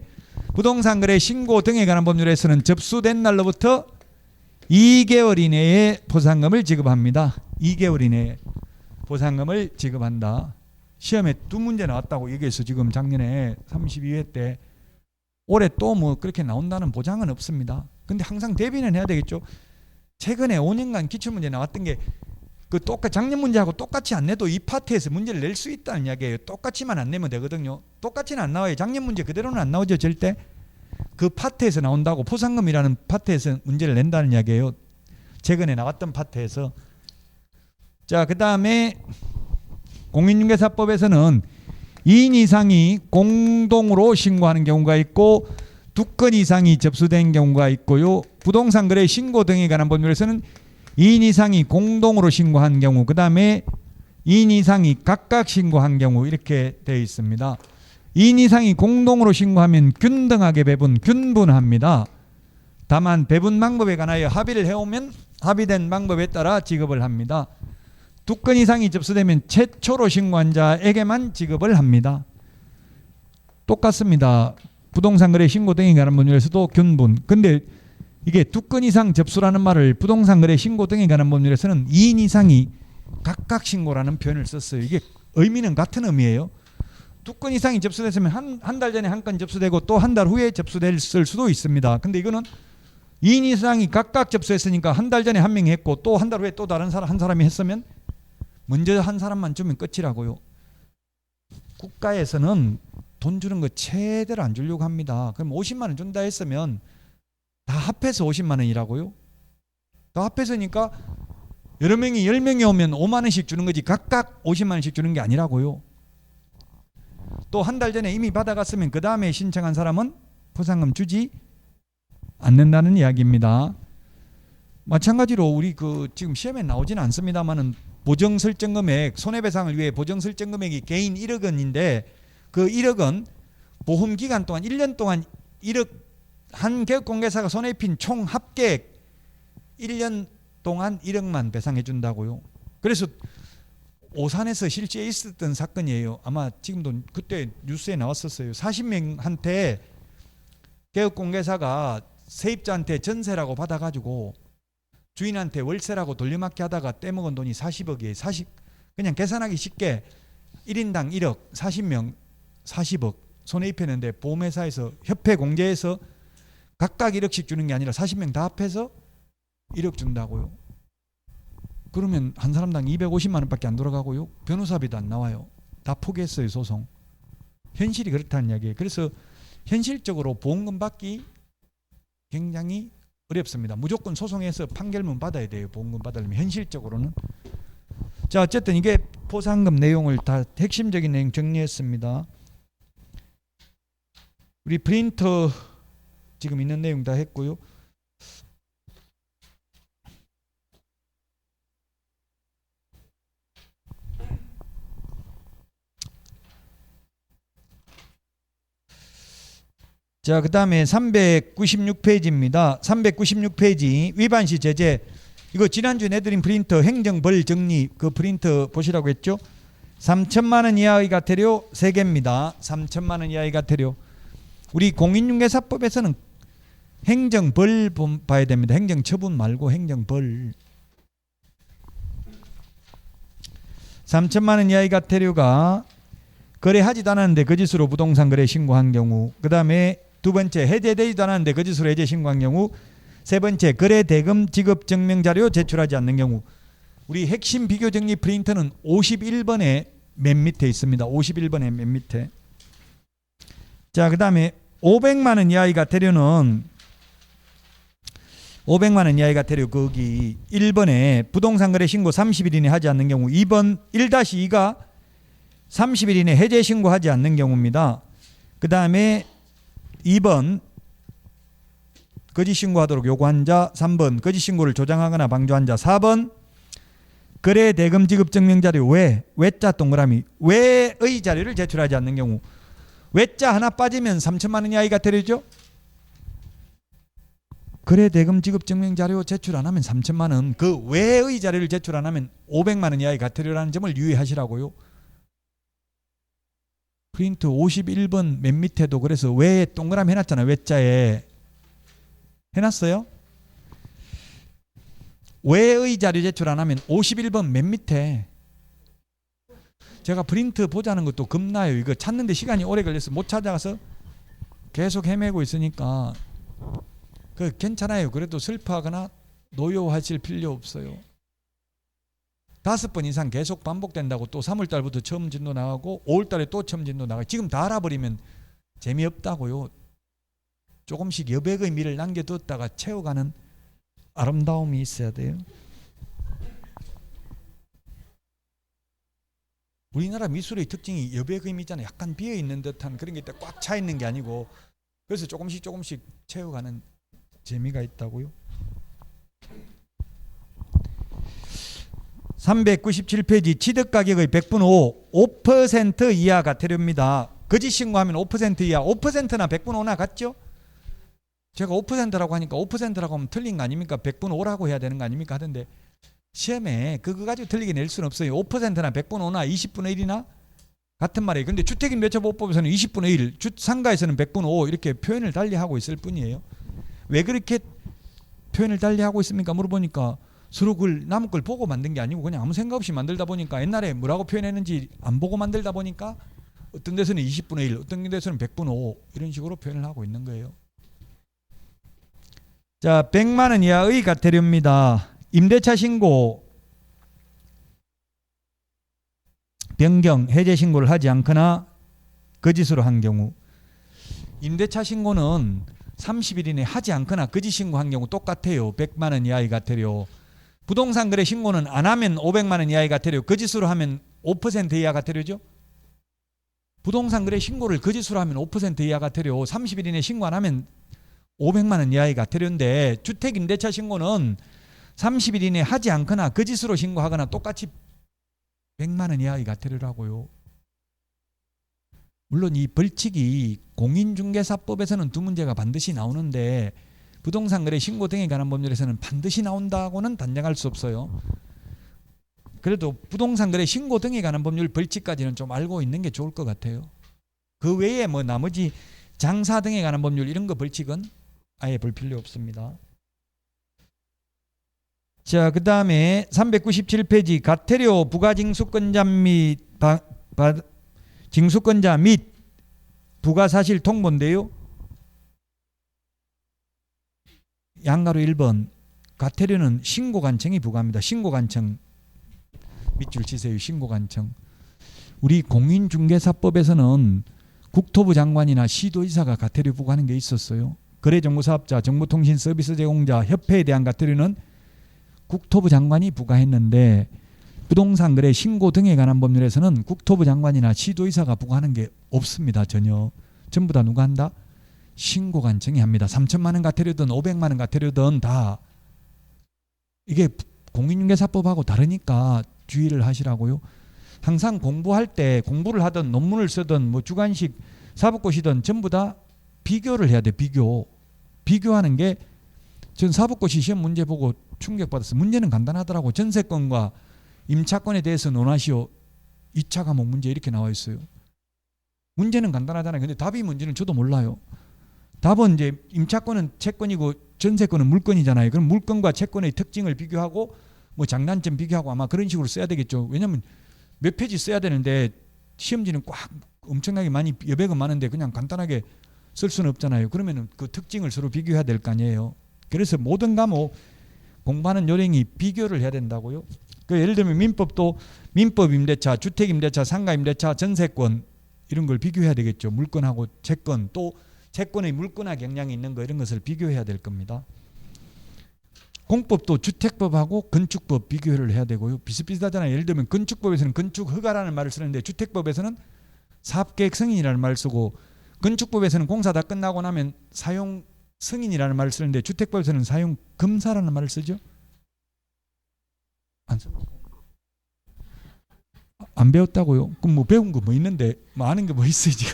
부동산 거래 신고 등에 관한 법률에서는 접수된 날로부터 2개월 이내에 보상금을 지급합니다. 2개월 이내에 보상금을 지급한다. 시험에 2문제 나왔다고 얘기해서 지금 작년에 32회 때 올해 또 뭐 그렇게 나온다는 보장은 없습니다. 근데 항상 대비는 해야 되겠죠. 최근에 5년간 기출문제 나왔던 게 그 똑같이 작년 문제하고 똑같이 안 내도 이 파트에서 문제를 낼 수 있다는 이야기예요. 똑같이만 안 내면 되거든요. 똑같이는 안 나와요. 작년 문제 그대로는 안 나오죠. 절대. 그 파트에서 나온다고 포상금이라는 파트에서 문제를 낸다는 이야기예요. 최근에 나왔던 파트에서. 자, 그 다음에 공인중개사법에서는 2인 이상이 공동으로 신고하는 경우가 있고 2건 이상이 접수된 경우가 있고요. 부동산 거래 신고 등에 관한 법률에서는 2인 이상이 공동으로 신고한 경우, 그 다음에 2인 이상이 각각 신고한 경우 이렇게 되어 있습니다. 2인 이상이 공동으로 신고하면 균등하게 배분, 균분합니다. 다만 배분 방법에 관하여 합의를 해오면 합의된 방법에 따라 지급을 합니다. 2건 이상이 접수되면 최초로 신고한 자에게만 지급을 합니다. 똑같습니다. 부동산 거래 신고 등에 관한 법률에서도 균분. 근데 이게 2건 이상 접수라는 말을 부동산 거래 신고 등에 관한 법률에서는 2인 이상이 각각 신고라는 표현을 썼어요. 이게 의미는 같은 의미예요. 2건 이상이 접수됐으면 한 달 전에 한 건 접수되고 또 한 달 후에 접수됐을 수도 있습니다. 근데 이거는 2인 이상이 각각 접수했으니까 한 달 전에 한 명이 했고 또 한 달 후에 또 다른 사람 한 사람이 했으면 먼저 한 사람만 주면 끝이라고요. 국가에서는 돈 주는 거 최대로 안 주려고 합니다. 그럼 50만 원 준다 했으면 다 합해서 50만 원이라고요. 다 합해서니까 여러 명이 10명이 오면 5만 원씩 주는 거지 각각 50만 원씩 주는 게 아니라고요. 또 한 달 전에 이미 받아갔으면 그 다음에 신청한 사람은 포상금 주지 않는다는 이야기입니다. 마찬가지로 우리 그 지금 시험에 나오지는 않습니다만은 보정 설정 금액, 손해배상을 위해 보정 설정 금액이 개인 1억 원인데 그 1억 원 보험 기간 동안 1년 동안 1억 한 개업공개사가 손해 입힌 총 합계액 1년 동안 1억만 배상해 준다고요. 그래서 오산에서 실제 있었던 사건이에요. 아마 지금도 그때 뉴스에 나왔었어요. 40명한테 개업공개사가 세입자한테 전세라고 받아가지고 주인한테 월세라고 돌려막기 하다가 떼먹은 돈이 40억이에요. 그냥 계산하기 쉽게 1인당 1억 40명 40억 손해 입혔는데 보험회사에서 협회 공제해서 각각 1억씩 주는 게 아니라 40명 다 합해서 1억 준다고요. 그러면 한 사람당 250만 원밖에 안 돌아가고요. 변호사비도 안 나와요. 다 포기했어요. 소송. 현실이 그렇다는 이야기예요. 그래서 현실적으로 보험금 받기 굉장히 어렵습니다. 무조건 소송해서 판결문 받아야 돼요. 보험금 받으려면 현실적으로는. 자, 어쨌든 이게 포상금 내용을 다 핵심적인 내용 정리했습니다. 우리 프린터 지금 있는 내용 다 했고요. 자, 그 다음에 396페이지입니다. 396페이지 위반시 제재. 이거 지난주에 내드린 프린터 행정벌 정리 그 프린터 보시라고 했죠. 3천만 원 이하의 과태료 3개입니다. 3천만 원 이하의 과태료. 우리 공인중개사법에서는 행정벌 봐야 됩니다. 행정처분 말고 행정벌. 3천만 원 이하의 과태료가 거래하지도 않았는데 거짓으로 부동산 거래 신고한 경우, 그 다음에 두 번째 해제되지도 않았는데 거짓으로 해제 신고한 경우, 세 번째 거래 대금 지급 증명 자료 제출하지 않는 경우. 우리 핵심 비교 정리 프린터는 51번에 맨 밑에 있습니다. 51번에 맨 밑에. 자, 그 다음에 500만 원 이하의 과태료는 500만 원 이하의 과태료 거기 1번에 부동산 거래 신고 30일 이내 하지 않는 경우, 2번 1-2가 30일 이내 해제 신고하지 않는 경우입니다. 그 다음에 2번 거짓 신고하도록 요구한 자, 3번 거짓 신고를 조장하거나 방조한 자, 4번 거래 대금 지급 증명 자료 외자 동그라미 외의 자료를 제출하지 않는 경우. 외자 하나 빠지면 3천만 원 이하의 과태료죠. 거래 대금 지급 증명 자료 제출 안 하면 3천만 원, 그 외의 자료를 제출 안 하면 500만 원 이하의 과태료라는 점을 유의하시라고요. 프린트 51번 맨 밑에도 그래서 외에 동그라미 해놨잖아. 외자에 해놨어요. 외의 자료 제출 안 하면 51번 맨 밑에 제가 프린트 보자는 것도 겁나요. 이거 찾는데 시간이 오래 걸려서 못 찾아가서 계속 헤매고 있으니까 그 괜찮아요. 그래도 슬퍼하거나 노여워하실 필요 없어요. 5번 이상 계속 반복된다고 또 3월달부터 처음 진도 나가고 5월달에 또 처음 진도 나가고 지금 다 알아버리면 재미없다고요. 조금씩 여백의 미를 남겨뒀다가 채워가는 아름다움이 있어야 돼요. 우리나라 미술의 특징이 여백의 미잖아요. 약간 비어있는 듯한 그런 게 꽉 차 있는 게 아니고 그래서 조금씩 채워가는 재미가 있다고요. 397페이지 취득가격의 100분 5% 이하 과태료입니다. 거짓 신고하면 5% 이하. 5%나 100분 5나 같죠? 제가 5%라고 하니까 5%라고 하면 틀린 거 아닙니까? 100분 5라고 해야 되는 거 아닙니까? 하던데 시험에 그거 가지고 틀리게 낼 수는 없어요. 5%나 100분 5나 20분의 1이나 같은 말이에요. 근데 주택임대차보호법에서는 20분의 1, 상가에서는 100분 5 이렇게 표현을 달리하고 있을 뿐이에요. 왜 그렇게 표현을 달리하고 있습니까? 물어보니까 서로 그걸 남의 걸 보고 만든 게 아니고 그냥 아무 생각 없이 만들다 보니까 옛날에 뭐라고 표현했는지 안 보고 만들다 보니까 어떤 데서는 20분의 1, 어떤 데서는 100분 5 이런 식으로 표현을 하고 있는 거예요. 자, 100만 원 이하의 과태료입니다. 임대차 신고 변경, 해제 신고를 하지 않거나 거짓으로 한 경우 임대차 신고는 30일 이내 하지 않거나 거짓 신고한 경우 똑같아요. 100만 원 이하의 과태료. 부동산 거래 신고는 안 하면 500만 원 이하의 과태료, 거짓으로 하면 5% 이하 과태료죠. 부동산 거래 신고를 거짓으로 하면 5% 이하 과태료, 30일 이내 신고 안 하면 500만 원 이하의 과태료인데 주택 임대차 신고는 30일 이내 하지 않거나 거짓으로 신고하거나 똑같이 100만 원 이하의 과태료라고요. 물론 이 벌칙이 공인중개사법에서는 두 문제가 반드시 나오는데 부동산 거래 신고 등에 관한 법률에서는 반드시 나온다고는 단정할 수 없어요. 그래도 부동산 거래 신고 등에 관한 법률 벌칙까지는 좀 알고 있는 게 좋을 것 같아요. 그 외에 뭐 나머지 장사 등에 관한 법률 이런 거 벌칙은 아예 볼 필요 없습니다. 자, 그 다음에 397페이지 과태료 부가징수권자 및 징수권자 및 부가사실 통보인데요. 양가로 1번 과태료는 신고관청이 부과합니다. 신고관청 밑줄 치세요. 신고관청. 우리 공인중개사법에서는 국토부 장관이나 시도지사가 과태료 부과하는 게 있었어요. 거래정보사업자, 정보통신 서비스 제공자, 협회에 대한 과태료는 국토부 장관이 부과했는데 부동산 거래 신고 등에 관한 법률에서는 국토부 장관이나 시도지사가 부과하는 게 없습니다. 전혀. 전부 다 누가 한다? 신고관청이 합니다. 3천만 원 과태료든 500만 원 과태료든 다 이게 공인중개사법하고 다르니까 주의를 하시라고요. 항상 공부할 때 공부를 하든 논문을 쓰든 뭐 주관식 사법고시든 전부 다 비교를 해야 돼. 비교하는 게 전 사법고시 시험 문제 보고 충격받았어요. 문제는 간단하더라고. 전세권과 임차권에 대해서 논하시오. 2차 과목 문제 이렇게 나와 있어요. 문제는 간단하잖아요. 근데 답이 뭔지는 저도 몰라요. 답은 이제 임차권은 채권이고 전세권은 물건이잖아요. 그럼 물건과 채권의 특징을 비교하고 뭐 장단점 비교하고 아마 그런 식으로 써야 되겠죠. 왜냐하면 몇 페이지 써야 되는데 시험지는 꽉 엄청나게 많이 여백은 많은데 그냥 간단하게 쓸 수는 없잖아요. 그러면 그 특징을 서로 비교해야 될 거 아니에요. 그래서 모든 과목 공부하는 요령이 비교를 해야 된다고요. 그 예를 들면 민법도 민법 임대차, 주택 임대차, 상가 임대차, 전세권 이런 걸 비교해야 되겠죠. 물건하고 채권, 또 채권의 물건화 경향이 있는 거 이런 것을 비교해야 될 겁니다. 공법도 주택법하고 건축법 비교를 해야 되고요. 비슷비슷하잖아요. 예를 들면 건축법에서는 건축 허가라는 말을 쓰는데 주택법에서는 사업계획 승인이라는 말을 쓰고 건축법에서는 공사 다 끝나고 나면 사용 승인이라는 말을 쓰는데 주택법에서는 사용 검사라는 말을 쓰죠. 안 배웠다고요? 그럼 뭐 배운 거 뭐 있는데 뭐 아는 게 뭐 있어요 지금?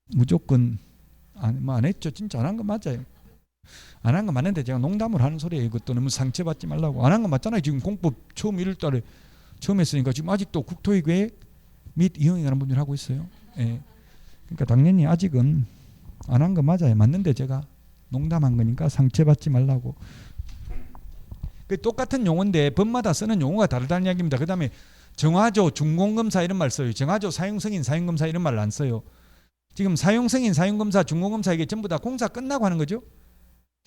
무조건 안 했죠. 진짜 안 한 거 맞아요. 안 한 거 맞는데 제가 농담을 하는 소리예요. 이것도 너무 상처받지 말라고. 안 한 거 맞잖아요. 지금 공법 처음 1월달에 처음 했으니까 지금 아직도 국토의계획 및 이용에 관한 법률을 하고 있어요. 예. 그러니까 당연히 아직은 안 한 거 맞아요. 맞는데 제가 농담한 거니까 상처받지 말라고. 그 똑같은 용어인데 법마다 쓰는 용어가 다르다는 이야기입니다. 그 다음에 정화조, 준공검사 이런 말 써요. 정화조, 사용승인, 사용검사 이런 말을 안 써요. 지금 사용승인, 사용검사, 준공검사 이게 전부 다 공사 끝나고 하는 거죠.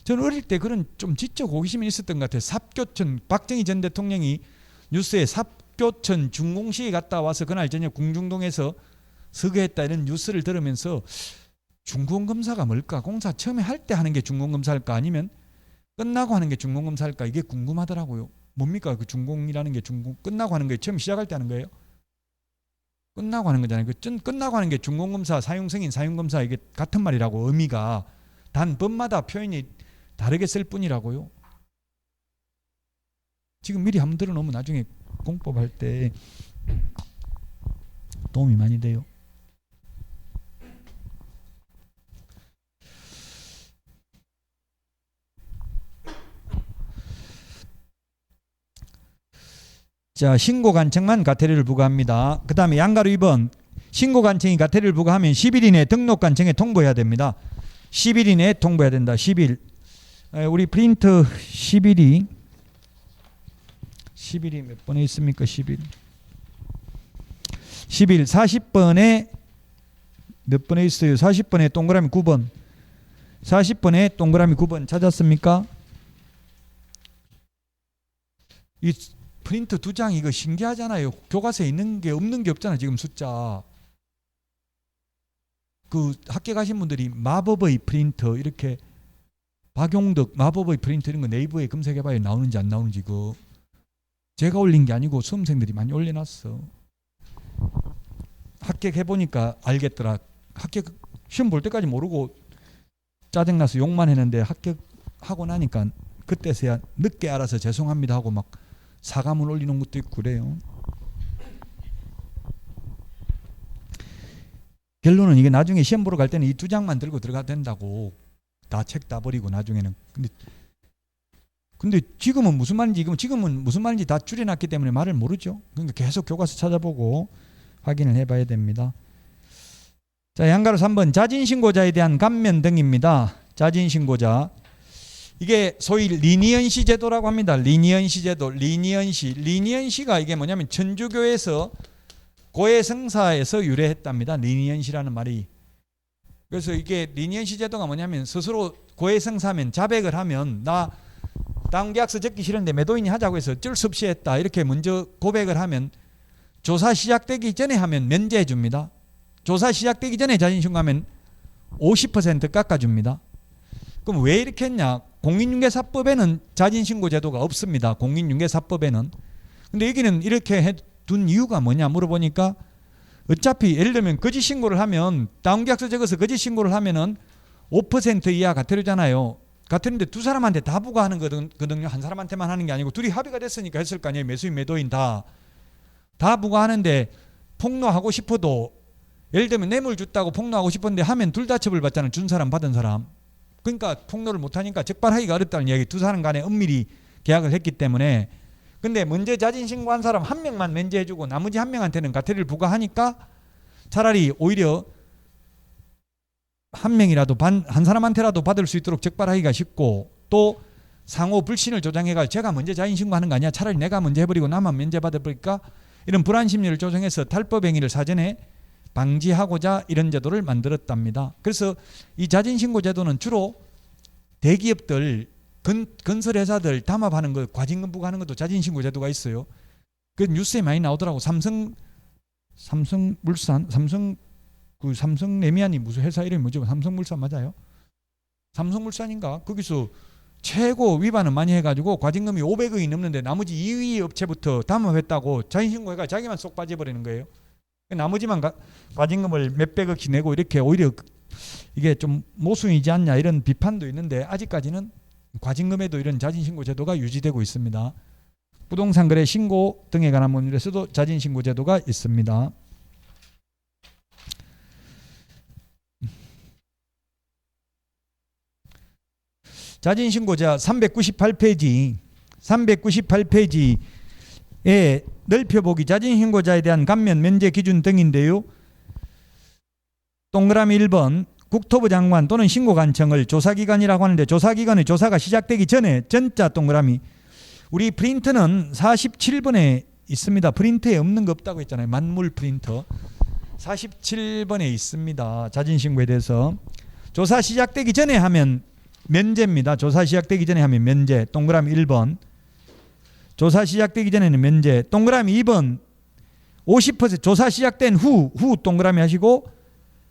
저는 어릴 때 그런 좀 지적 호기심이 있었던 것 같아요. 삽교천, 박정희 전 대통령이 뉴스에 삽교천 준공식에 갔다 와서 그날 저녁 궁중동에서 서거했다 이런 뉴스를 들으면서 준공검사가 뭘까? 공사 처음에 할 때 하는 게 준공검사일까? 아니면 끝나고 하는 게 준공검사일까? 이게 궁금하더라고요. 뭡니까? 그 준공이라는 게 끝나고 하는 게 처음 시작할 때 하는 거예요? 끝나고 하는 거잖아요. 끝나고 하는 게 준공검사, 사용승인, 사용검사 이게 같은 말이라고 의미가 단 법마다 표현이 다르게 쓸 뿐이라고요. 지금 미리 한번 들어놓으면 나중에 공법할 때 도움이 많이 돼요. 자, 신고관청만 과태료를 부과합니다. 그 다음에 양가로 2번 신고관청이 과태료를 부과하면 10일 이내 등록관청에 통보해야 됩니다. 10일 이내에 통보해야 된다. 10일. 우리 프린트 10일이 몇 번에 있습니까? 10일 40번에 몇 번에 있어요? 40번에 동그라미 9번 40번에 동그라미 9번 찾았습니까? 이 프린트 2장 이거 신기하잖아요. 교과서에 있는 게 없는 게 없잖아. 지금 숫자. 그 학교 가신 분들이 마법의 프린터 이렇게 박용덕 마법의 프린터 이런 거 네이버에 검색해봐요. 나오는지 안 나오는지. 그 제가 올린 게 아니고 수험생들이 많이 올려놨어. 합격해보니까 알겠더라. 합격 시험 볼 때까지 모르고 짜증나서 욕만 했는데 합격하고 나니까 그때서야 늦게 알아서 죄송합니다 하고 막 사과문 올리는 것도 있고 그래요. 결론은 이게 나중에 시험 보러 갈 때는 이 2장만 들고 들어가야 된다고. 다 책 다 버리고 나중에는. 근데 지금은 무슨 말인지 다 줄여놨기 때문에 말을 모르죠. 그러니까 계속 교과서 찾아보고 확인을 해봐야 됩니다. 자, 양가로 3번 자진신고자에 대한 감면 등입니다. 자진신고자. 이게 소위 리니언시 제도라고 합니다. 리니언시 제도. 리니언시가 이게 뭐냐면 천주교에서 고해성사에서 유래했답니다. 리니언시라는 말이. 그래서 이게 리니언시 제도가 뭐냐면 스스로 고해성사하면 자백을 하면 나 다운계약서 적기 싫은데 매도인이 하자고 해서 어쩔 수 없이 했다. 이렇게 먼저 고백을 하면 조사 시작되기 전에 하면 면제해 줍니다. 조사 시작되기 전에 자진신고하면 50% 깎아줍니다. 그럼 왜 이렇게 했냐? 공인중개사법에는 자진신고 제도가 없습니다. 공인중개사법에는. 근데 여기는 이렇게 둔 이유가 뭐냐 물어보니까 어차피 예를 들면 거짓 신고를 하면 다운계약서 적어서 거짓 신고를 하면은 5% 이하 과태료잖아요. 과태료인데 두 사람한테 다 부과하는 거거든요. 한 사람한테만 하는 게 아니고 둘이 합의가 됐으니까 했을 거 아니에요. 매수인 매도인 다 부과하는데 폭로하고 싶어도 예를 들면 뇌물 줬다고 폭로하고 싶었는데 하면 둘 다 처벌받잖아요. 준 사람 받은 사람. 그러니까 폭로를 못하니까 적발하기가 어렵다는 이야기. 두 사람 간에 은밀히 계약을 했기 때문에. 근데 먼저 자진신고한 사람 한 명만 면제해주고 나머지 한 명한테는 과태료를 부과하니까 차라리 오히려 한 명이라도 한 사람한테라도 받을 수 있도록 적발하기가 쉽고 또 상호 불신을 조장해가 제가 먼저 자진신고하는 거 아니야. 차라리 내가 먼저 해버리고 나만 면제받아버릴까. 이런 불안 심리를 조정해서 탈법 행위를 사전에 방지하고자 이런 제도를 만들었답니다. 그래서 이 자진신고 제도는 주로 대기업들, 건설회사들 담합하는 거, 과징금 부과하는 것도 자진신고 제도가 있어요. 그 뉴스에 많이 나오더라고. 삼성물산, 삼성 레미안이 무슨 회사 이름이 뭐죠? 삼성물산 맞아요? 삼성물산인가? 거기서 최고 위반은 많이 해가지고 과징금이 500억이 넘는데 나머지 2위 업체부터 담합했다고 자진신고해가 자기만 쏙 빠져버리는 거예요. 나머지만 과징금을 몇백억씩 내고 이렇게 오히려 이게 좀 모순이지 않냐 이런 비판도 있는데 아직까지는 과징금에도 이런 자진신고 제도가 유지되고 있습니다. 부동산 거래 신고 등에 관한 법률에서도 자진신고 제도가 있습니다. 자진신고자 398페이지에 넓혀보기, 자진신고자에 대한 감면 면제 기준 등인데요. 동그라미 1번 국토부 장관 또는 신고관청을 조사기관이라고 하는데 조사기관의 조사가 시작되기 전에 전자 동그라미. 우리 프린트는 47번에 있습니다. 프린트에 없는 거 없다고 했잖아요. 만물 프린터 47번에 있습니다. 자진신고에 대해서 조사 시작되기 전에 하면 면제입니다. 조사 시작되기 전에 하면 면제. 동그라미 1번 조사 시작되기 전에는 면제. 동그라미 2번 50% 조사 시작된 후 동그라미 하시고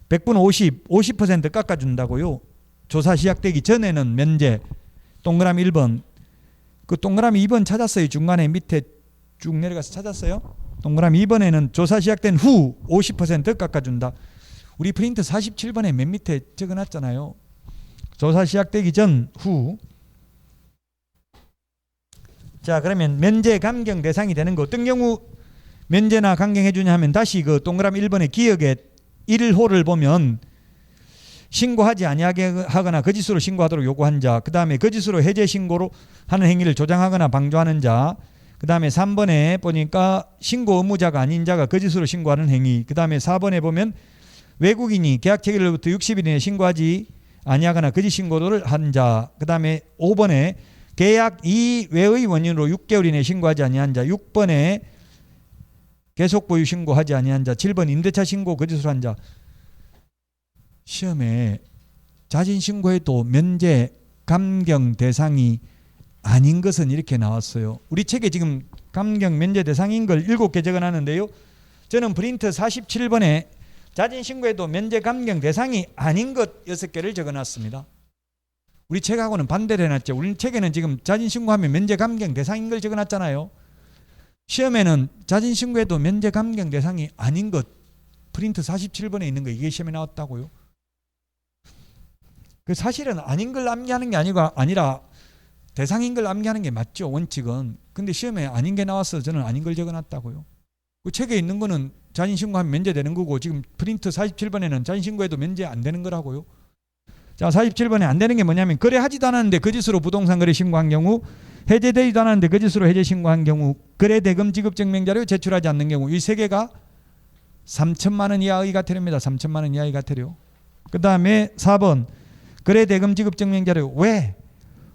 100분 50% 깎아준다고요. 조사 시작되기 전에는 면제. 동그라미 1번. 그 동그라미 2번 찾았어요. 중간에 밑에 쭉 내려가서 찾았어요. 동그라미 2번에는 조사 시작된 후 50% 깎아준다. 우리 프린트 47번에 맨 밑에 적어놨잖아요. 조사 시작되기 전, 후. 자, 그러면 면제 감경 대상이 되는 거 어떤 경우 면제나 감경해 주냐 하면 다시 그 동그라미 1번의 기억에 1호를 보면 신고하지 아니하게 하거나 거짓으로 신고하도록 요구한 자, 그 다음에 거짓으로 해제 신고로 하는 행위를 조장하거나 방조하는 자, 그 다음에 3번에 보니까 신고 의무자가 아닌 자가 거짓으로 신고하는 행위, 그 다음에 4번에 보면 외국인이 계약 체결로부터 60일 이내에 신고하지 아니하거나 거짓 신고를 한 자, 그 다음에 5번에 계약 이외의 원인으로 6개월 이내에 신고하지 아니한 자, 6번에 계속 보유 신고하지 아니한 자, 7번 임대차 신고 거짓으로 한 자. 시험에 자진 신고해도 면제 감경 대상이 아닌 것은 이렇게 나왔어요. 우리 책에 지금 감경 면제 대상인 걸 7개 적어놨는데요. 저는 프린트 47번에 자진 신고해도 면제 감경 대상이 아닌 것 6개를 적어놨습니다. 우리 책하고는 반대로 해놨죠. 우리 책에는 지금 자진 신고하면 면제 감경 대상인 걸 적어놨잖아요. 시험에는 자진 신고해도 면제 감경 대상이 아닌 것 프린트 47번에 있는 거 이게 시험에 나왔다고요. 그 사실은 아닌 걸 암기하는 게 아니라 대상인 걸 암기하는 게 맞죠, 원칙은. 근데 시험에 아닌 게 나와서 저는 아닌 걸 적어놨다고요. 그 책에 있는 거는 자진 신고하면 면제되는 거고 지금 프린트 47번에는 자진 신고해도 면제 안 되는 거라고요. 자, 47번에 안 되는 게 뭐냐면 거래하지도 않았는데 거짓으로 부동산 거래 신고한 경우, 해제되지도 않았는데 거짓으로 해제 신고한 경우, 거래 대금 지급 증명 자료 제출하지 않는 경우, 이 세 개가 3천만 원 이하의 과태료입니다. 3천만 원 이하의 과태료. 그 다음에 4번 거래 대금 지급 증명 자료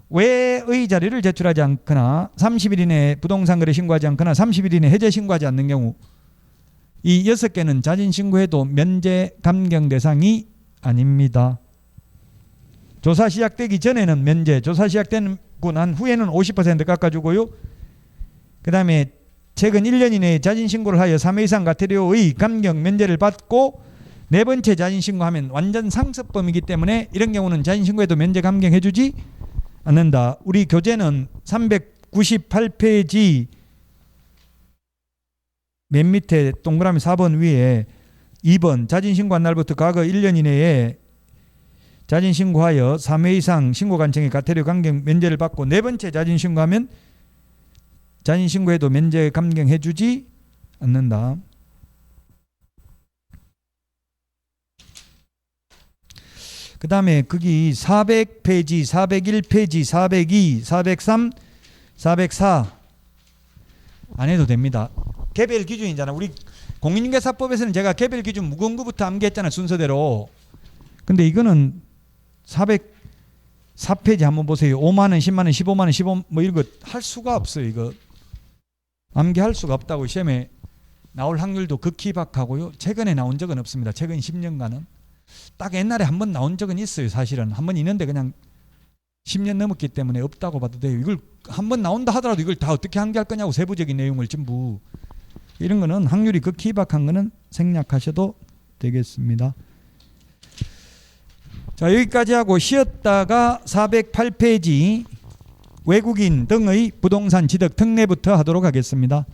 외의 자료를 제출하지 않거나 30일 이내에 부동산 거래 신고하지 않거나 30일 이내에 해제 신고하지 않는 경우, 이 6개는 자진 신고해도 면제 감경 대상이 아닙니다. 조사 시작되기 전에는 면제, 조사 시작되고 난 후에는 50% 깎아주고요. 그 다음에 최근 1년 이내에 자진 신고를 하여 3회 이상 과태료의 감경 면제를 받고 네 번째 자진 신고하면 완전 상습범이기 때문에 이런 경우는 자진 신고해도 면제 감경해주지 않는다. 우리 교재는 398페이지 맨 밑에 동그라미 4번 위에 2번 자진 신고한 날부터 과거 1년 이내에 자진 신고하여 3회 이상 신고관청의 과태료 감경 면제를 받고 네 번째 자진 신고하면 자진 신고해도 면제 감경해주지 않는다. 그 다음에 거기 400페이지, 401페이지, 402, 403, 404 안 해도 됩니다. 개별 기준이잖아. 우리 공인중개사법에서는 제가 개별 기준 무거운 거부터 암기했잖아, 순서대로. 근데 이거는 404페이지 한번 보세요. 5만 원, 10만 원, 15만 원, 15 뭐 이런 거 할 수가 없어요. 이거 암기할 수가 없다고 시험에 나올 확률도 극히 박하고요. 최근에 나온 적은 없습니다. 최근 10년간은. 딱 옛날에 한번 나온 적은 있어요. 사실은 한번 있는데 그냥 10년 넘었기 때문에 없다고 봐도 돼요. 이걸 한번 나온다 하더라도 이걸 다 어떻게 암기할 거냐고 세부적인 내용을 전부. 이런 거는 확률이 극히 박한 거는 생략하셔도 되겠습니다. 자, 여기까지 하고 쉬었다가 408페이지 외국인 등의 부동산 취득 특례부터 하도록 하겠습니다.